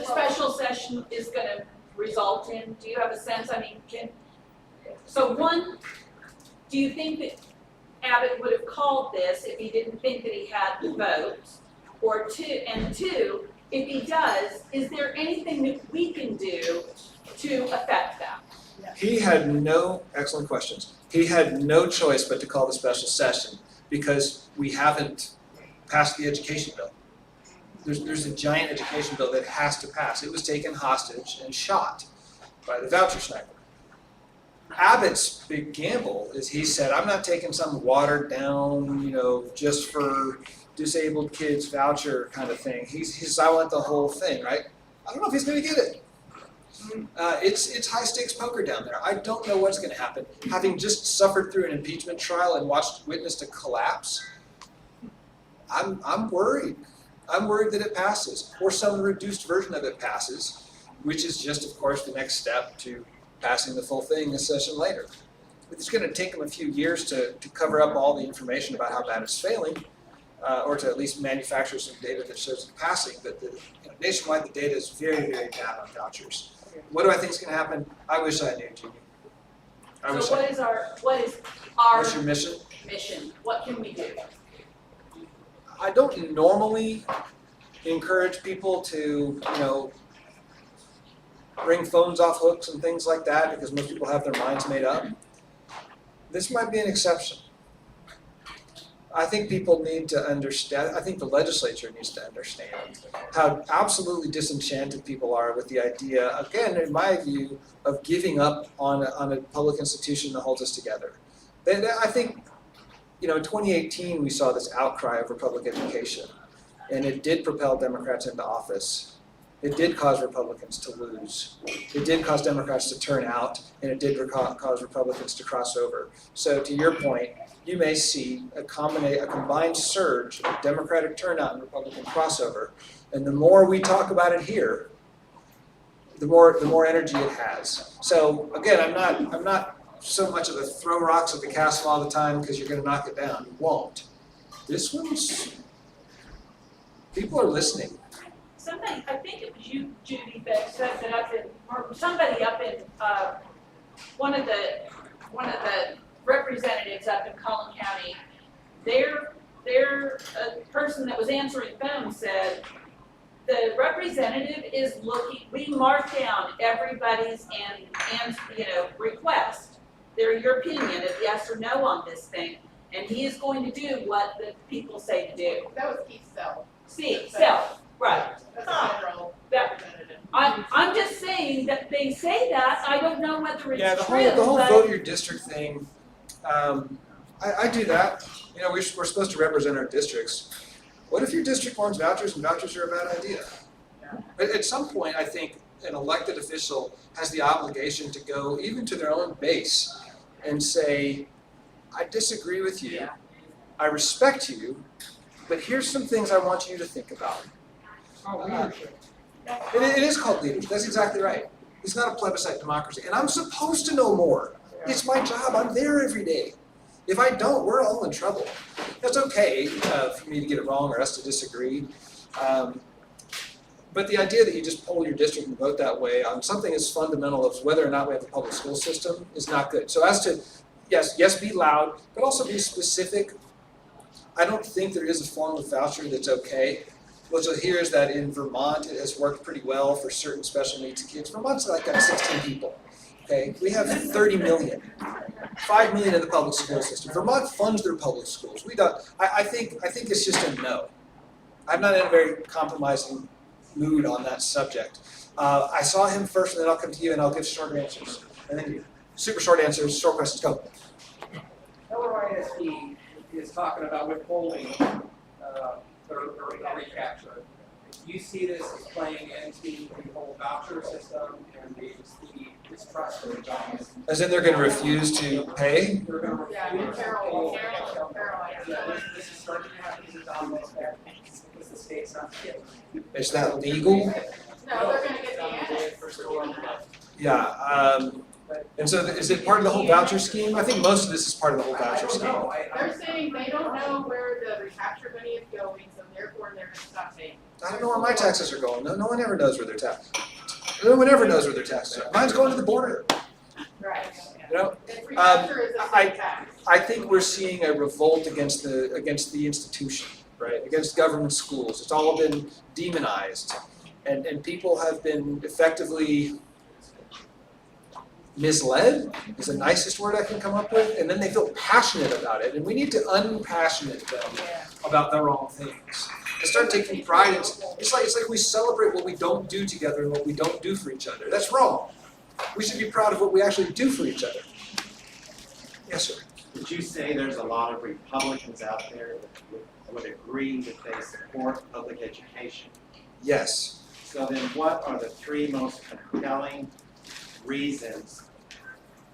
special session is gonna result in? Do you have a sense? I mean, do you think that Abbott would have called this if he didn't think that he had the votes? Or two, if he does, is there anything that we can do to affect that? He had excellent questions. He had no choice but to call the special session because we haven't passed the education bill. There's a giant education bill that has to pass. It was taken hostage and shot by the voucher sniper. Abbott's big gamble is he said, I'm not taking some watered down, just for disabled kids voucher kind of thing. He says, I want the whole thing, right? I don't know if he's gonna get it. It's high stakes poker down there. I don't know what's gonna happen. Having just suffered through an impeachment trial and witnessed a collapse, I'm worried. I'm worried that it passes, or some reduced version of it passes, which is just, of course, the next step to passing the full thing a session later. It's going to take them a few years to cover up all the information about how bad it's failing, or to at least manufacture some data that shows it passing. But nationwide, the data is very, very bad on vouchers. What do I think is going to happen? I wish I knew, Judy. So what is our What's your mission? mission? What can we do? I don't normally encourage people to, bring phones off hooks and things like that because most people have their minds made up. This might be an exception. I think people need to understand, I think the legislature needs to understand how absolutely disenchanted people are with the idea, again, in my view, of giving up on a public institution that holds us together. I think, in 2018, we saw this outcry over public education, and it did propel Democrats into office. It did cause Republicans to lose. It did cause Democrats to turn out, and it did cause Republicans to cross over. So to your point, you may see a combined surge of Democratic turnout and Republican crossover, and the more we talk about it here, the more energy it has. So again, I'm not so much of a throw rocks at the castle all the time because you're going to knock it down. You won't. This one's, people are listening. Somebody, I think it was you, Judy, that said that or somebody up in, one of the representatives up in Collin County, their person that was answering phone said, the representative is looking, we mark down everybody's request. They're your opinion of yes or no on this thing, and he is going to do what the people say to do. That was Keith Self. Self, right. That's a federal That- representative. I'm just saying that they say that, I don't know whether it's Yeah, true, the whole but- vote your district thing, I do that. We're supposed to represent our districts. What if your district wants vouchers and vouchers are a bad idea? But at some point, I think an elected official has the obligation to go even to their own base and say, I disagree with you, I respect you, but here's some things I want you to think about. It is called leadership, that's exactly right. It's not a plebiscite democracy, and I'm supposed to know more. It's my job, I'm there every day. If I don't, we're all in trouble. That's okay for me to get it wrong or us to disagree. But the idea that you just poll your district and vote that way on something as fundamental as whether or not we have a public school system is not good. So as to, yes, be loud, but also be specific. I don't think there is a form of voucher that's okay. What you'll hear is that in Vermont, it has worked pretty well for certain special needs kids. Vermont's like got 16 people, okay? We have 30 million, 5 million in the public school system. Vermont funds their public schools. We don't, I think it's just a no. I'm not in a very compromising mood on that subject. I saw him first, and then I'll come to you and I'll give short answers. And then super short answers, short questions, go. LRISD is talking about withholding or recapture. You see this as playing into the whole voucher system and the distrust of the jobs. As in they're going to refuse to pay? They're going to refuse to pay. This is starting to happen as a domino effect because the state's not getting. Is that legal? No, they're gonna get the answer. Yeah. And so is it part of the whole voucher scheme? I think most of this is part of the whole voucher scheme. They're saying they don't know where the recapture money is going, so therefore they're gonna stop paying. I don't know where my taxes are going. No one ever knows where their taxes. No one ever knows where their taxes are. Mine's going to the border. Right. You know, And recapture is a state tax. I think we're seeing a revolt against the institution, right? Against government schools. It's all been demonized, and people have been effectively misled is the nicest word I can come up with, and then they feel passionate about it, and we need to unpassionate them about the wrong things and start taking pride in it's like we celebrate what we don't do together and what we don't do for each other. That's wrong. We should be proud of what we actually do for each other. Yes, sir. Would you say there's a lot of Republicans out there that would agree that they support public education? Yes. So then what are the three most compelling reasons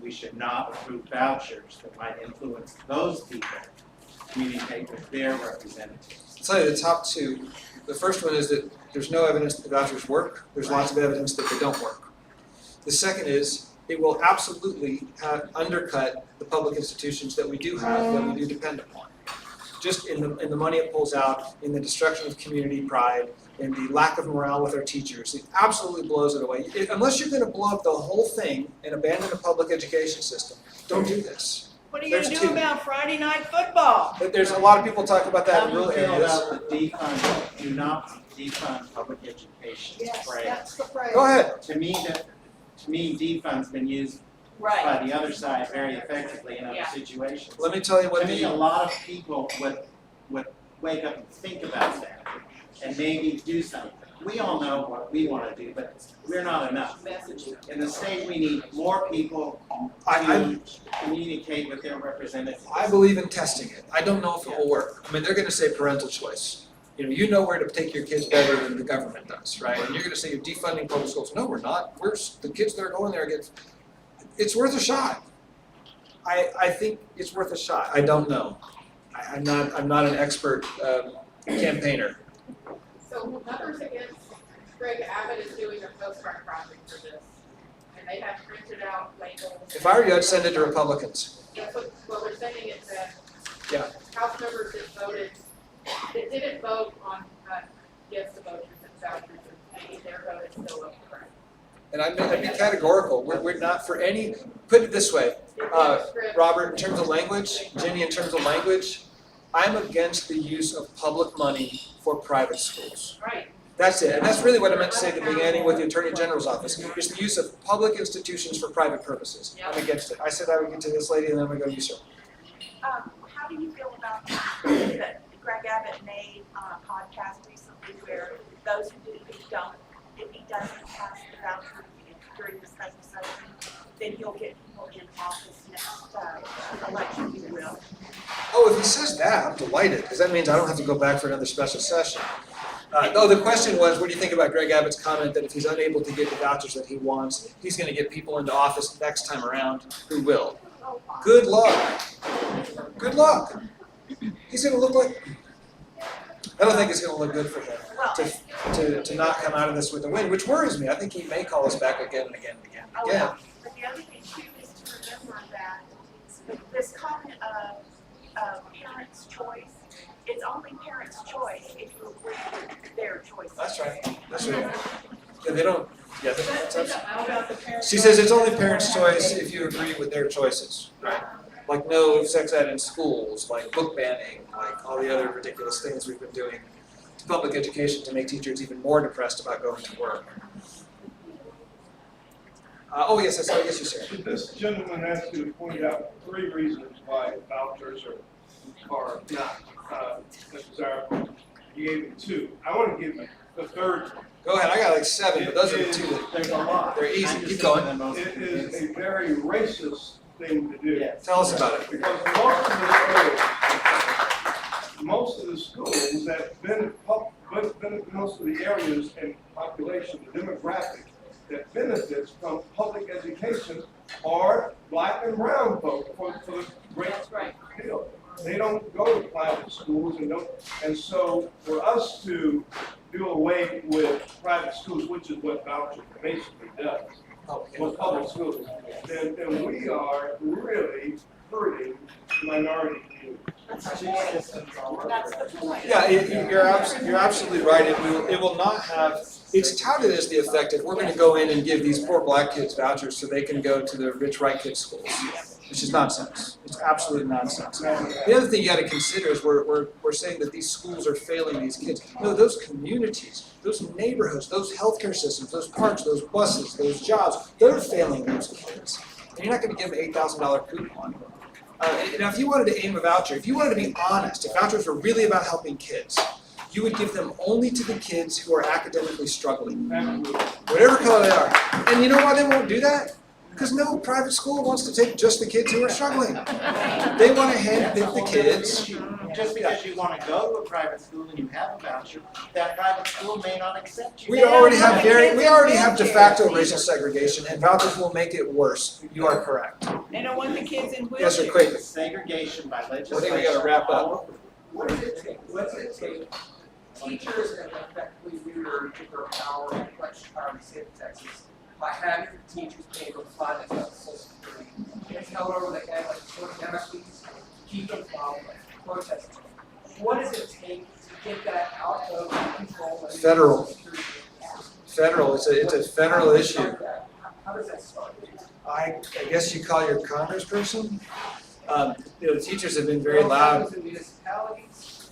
we should not approve vouchers that might influence those people to communicate with their representatives? I'll tell you the top two. The first one is that there's no evidence that the vouchers work. There's lots of evidence that they don't work. The second is it will absolutely undercut the public institutions that we do have, that we do depend upon. Just in the money it pulls out, in the destruction of community pride, in the lack of morale with our teachers, it absolutely blows it away. Unless you're going to blow up the whole thing and abandon the public education system, don't do this. What are you gonna do about Friday night football? But there's a lot of people talk about that in rural How do you feel areas. about the defund, do not defund public education Yes, phrase? that's the phrase. Go ahead. To me, defund's been used by the other side very effectively in other situations. Let me tell you what To me, a lot of people would wake up and think about that and maybe do something. We all know what we want to do, but we're not enough. In the state, we need more people to communicate with their representatives. I believe in testing it. I don't know if it will work. I mean, they're going to say parental choice. You know where to take your kids better than the government does, right? And you're going to say you're defunding public schools. No, we're not. The kids that are going there get. It's worth a shot. I think it's worth a shot. I don't know. I'm not an expert campaigner. So Mothers Against Greg Abbott is doing a postcard project for this, and they have printed out labels. If I were you, I'd send it to Republicans. That's what they're saying is that Yeah. House members that voted, that didn't vote on, yes to vouchers and vouchers, and maybe their vote is still up for grabs. And I'd be categorical. We're not for any. Put it this way, Robert, in terms of language, Jenny, in terms of language, I'm against the use of public money for private schools. Right. That's it. And that's really what I meant to say at the beginning with the Attorney General's office. It's the use of public institutions for private purposes. I'm against it. I said I would get to this lady and then we go, you sir. How do you feel about that Greg Abbott made on a podcast recently where those who don't, if he doesn't pass the voucher during the special session, then he'll get people in office next election, he will. Oh, if he says that, I'm delighted, because that means I don't have to go back for another special session. No, the question was, what do you think about Greg Abbott's comment that if he's unable to get the vouchers that he wants, he's gonna get people into office next time around who will? Good luck. Good luck. He's gonna look like, I don't think it's gonna look good for him to not come out of this with a win, which worries me. I think he may call us back again and again and again and again. But the other thing too is to remember that this comment of parents' choice, it's only parents' choice if you agree with their choices. That's right, that's right. Yeah, they don't, yeah, that's absolutely. She says it's only parents' choice if you agree with their choices, right? Like no sex ed in schools, like book banning, like all the other ridiculous things we've been doing to public education to make teachers even more depressed about going to work. Oh yes, yes you said. This gentleman asked you to point out 3 reasons why vouchers are not desirable. You gave him 2. I want to give you the 3rd one. Go ahead, I got like 7, but those are the 2 that There's a lot. they're easy. Keep going. It is a very racist thing to do. Tell us about it. Because most of the schools that benefit most of the areas and population, the demographic that benefits from public education are black and brown folk for the great deal. They don't go to private schools and so for us to do away with private schools, which is what voucher basically does, with public schools, then we are really hurting minority communities. That's the point. Yeah, you're absolutely right. It will not have, it's touted as the effective, we're gonna go in and give these poor black kids vouchers so they can go to the rich white kids' schools, which is nonsense. It's absolute nonsense. The other thing you gotta consider is we're saying that these schools are failing these kids. No, those communities, those neighborhoods, those healthcare systems, those parks, those buses, those jobs, they're failing those kids. And you're not gonna give them an $8,000 coupon. Now, if you wanted to aim a voucher, if you wanted to be honest, if vouchers were really about helping kids, you would give them only to the kids who are academically struggling, whatever color they are. And you know why they won't do that? Because no private school wants to take just the kids who are struggling. They want to handpick the kids. Just because you want to go to a private school and you have a voucher, that private school may not accept you. We already have de facto racial segregation, and vouchers will make it worse. You are correct. They don't want the kids in wheelchairs. Yes, sir, quickly. Segregation by legislation. I think we got to wrap up. What does it take? What's it take? Teachers have effectively neutered their power in election power in the state of Texas by having the teachers pay for 5 and Social Security. It's however they have like short MSPs, keep them from protesting. What does it take to get that out of control? Federal. Federal. It's a federal issue. How does that start? I guess you call your congressperson. The teachers have been very loud.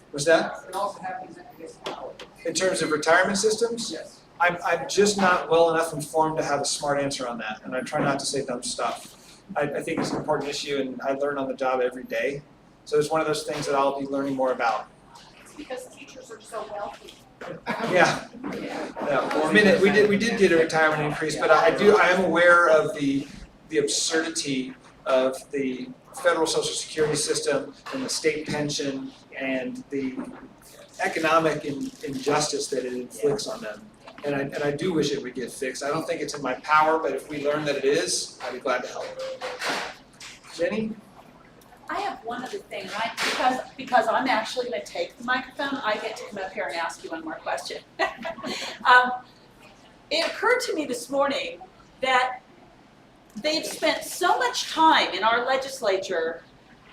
What's that? It also happens in municipalities. In terms of retirement systems? Yes. I'm just not well enough informed to have a smart answer on that, and I try not to say dumb stuff. I think it's an important issue, and I learn on the job every day. So it's one of those things that I'll be learning more about. It's because teachers are so wealthy. Yeah. Well, I mean, we did get a retirement increase, but I am aware of the absurdity of the federal Social Security system and the state pension and the economic injustice that it inflicts on them. And I do wish it would get fixed. I don't think it's in my power, but if we learn that it is, I'd be glad to help. Jenny? I have one other thing, right? Because I'm actually going to take the microphone, I get to come up here and ask you one more question. It occurred to me this morning that they've spent so much time in our legislature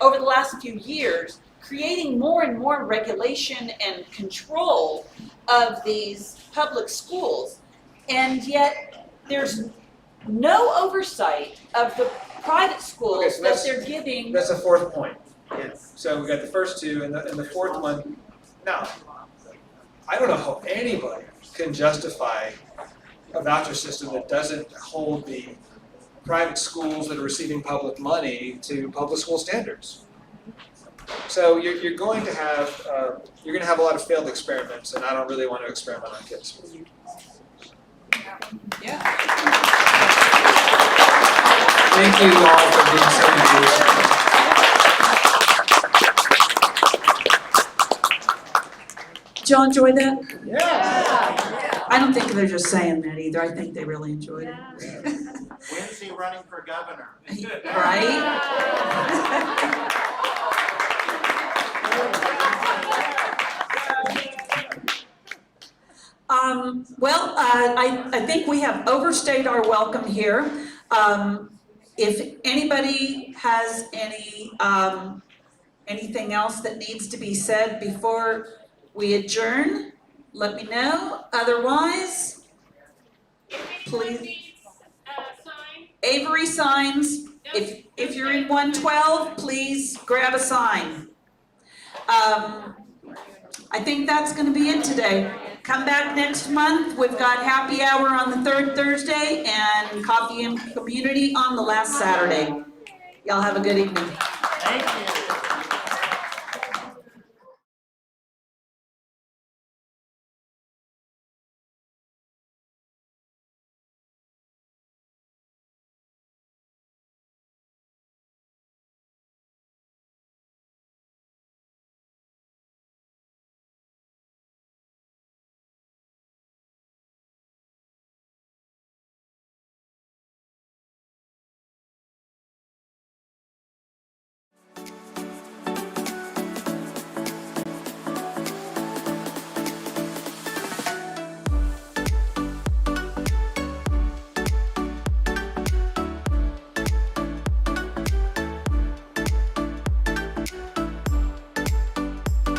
over the last few years creating more and more regulation and control of these public schools, and yet there's no oversight of the private schools that they're giving. That's a 4th point. Yes. So we got the first 2, and the 4th one. Now, I don't know how anybody can justify a voucher system that doesn't hold the private schools that are receiving public money to public school standards. So you're going to have a lot of failed experiments, and I don't really want to experiment on kids. Yeah. Thank you all for being so engaged. Did y'all enjoy that? Yeah. I don't think they're just saying that either. I think they really enjoyed it. When's he running for governor? Right? Well, I think we have overstayed our welcome here. If anybody has anything else that needs to be said before we adjourn, let me know. Otherwise, please. Avery signs. If you're in 112, please grab a sign. I think that's gonna be it today. Come back next month. We've got happy hour on the third Thursday and coffee and community on the last Saturday. Y'all have a good evening. Thank you.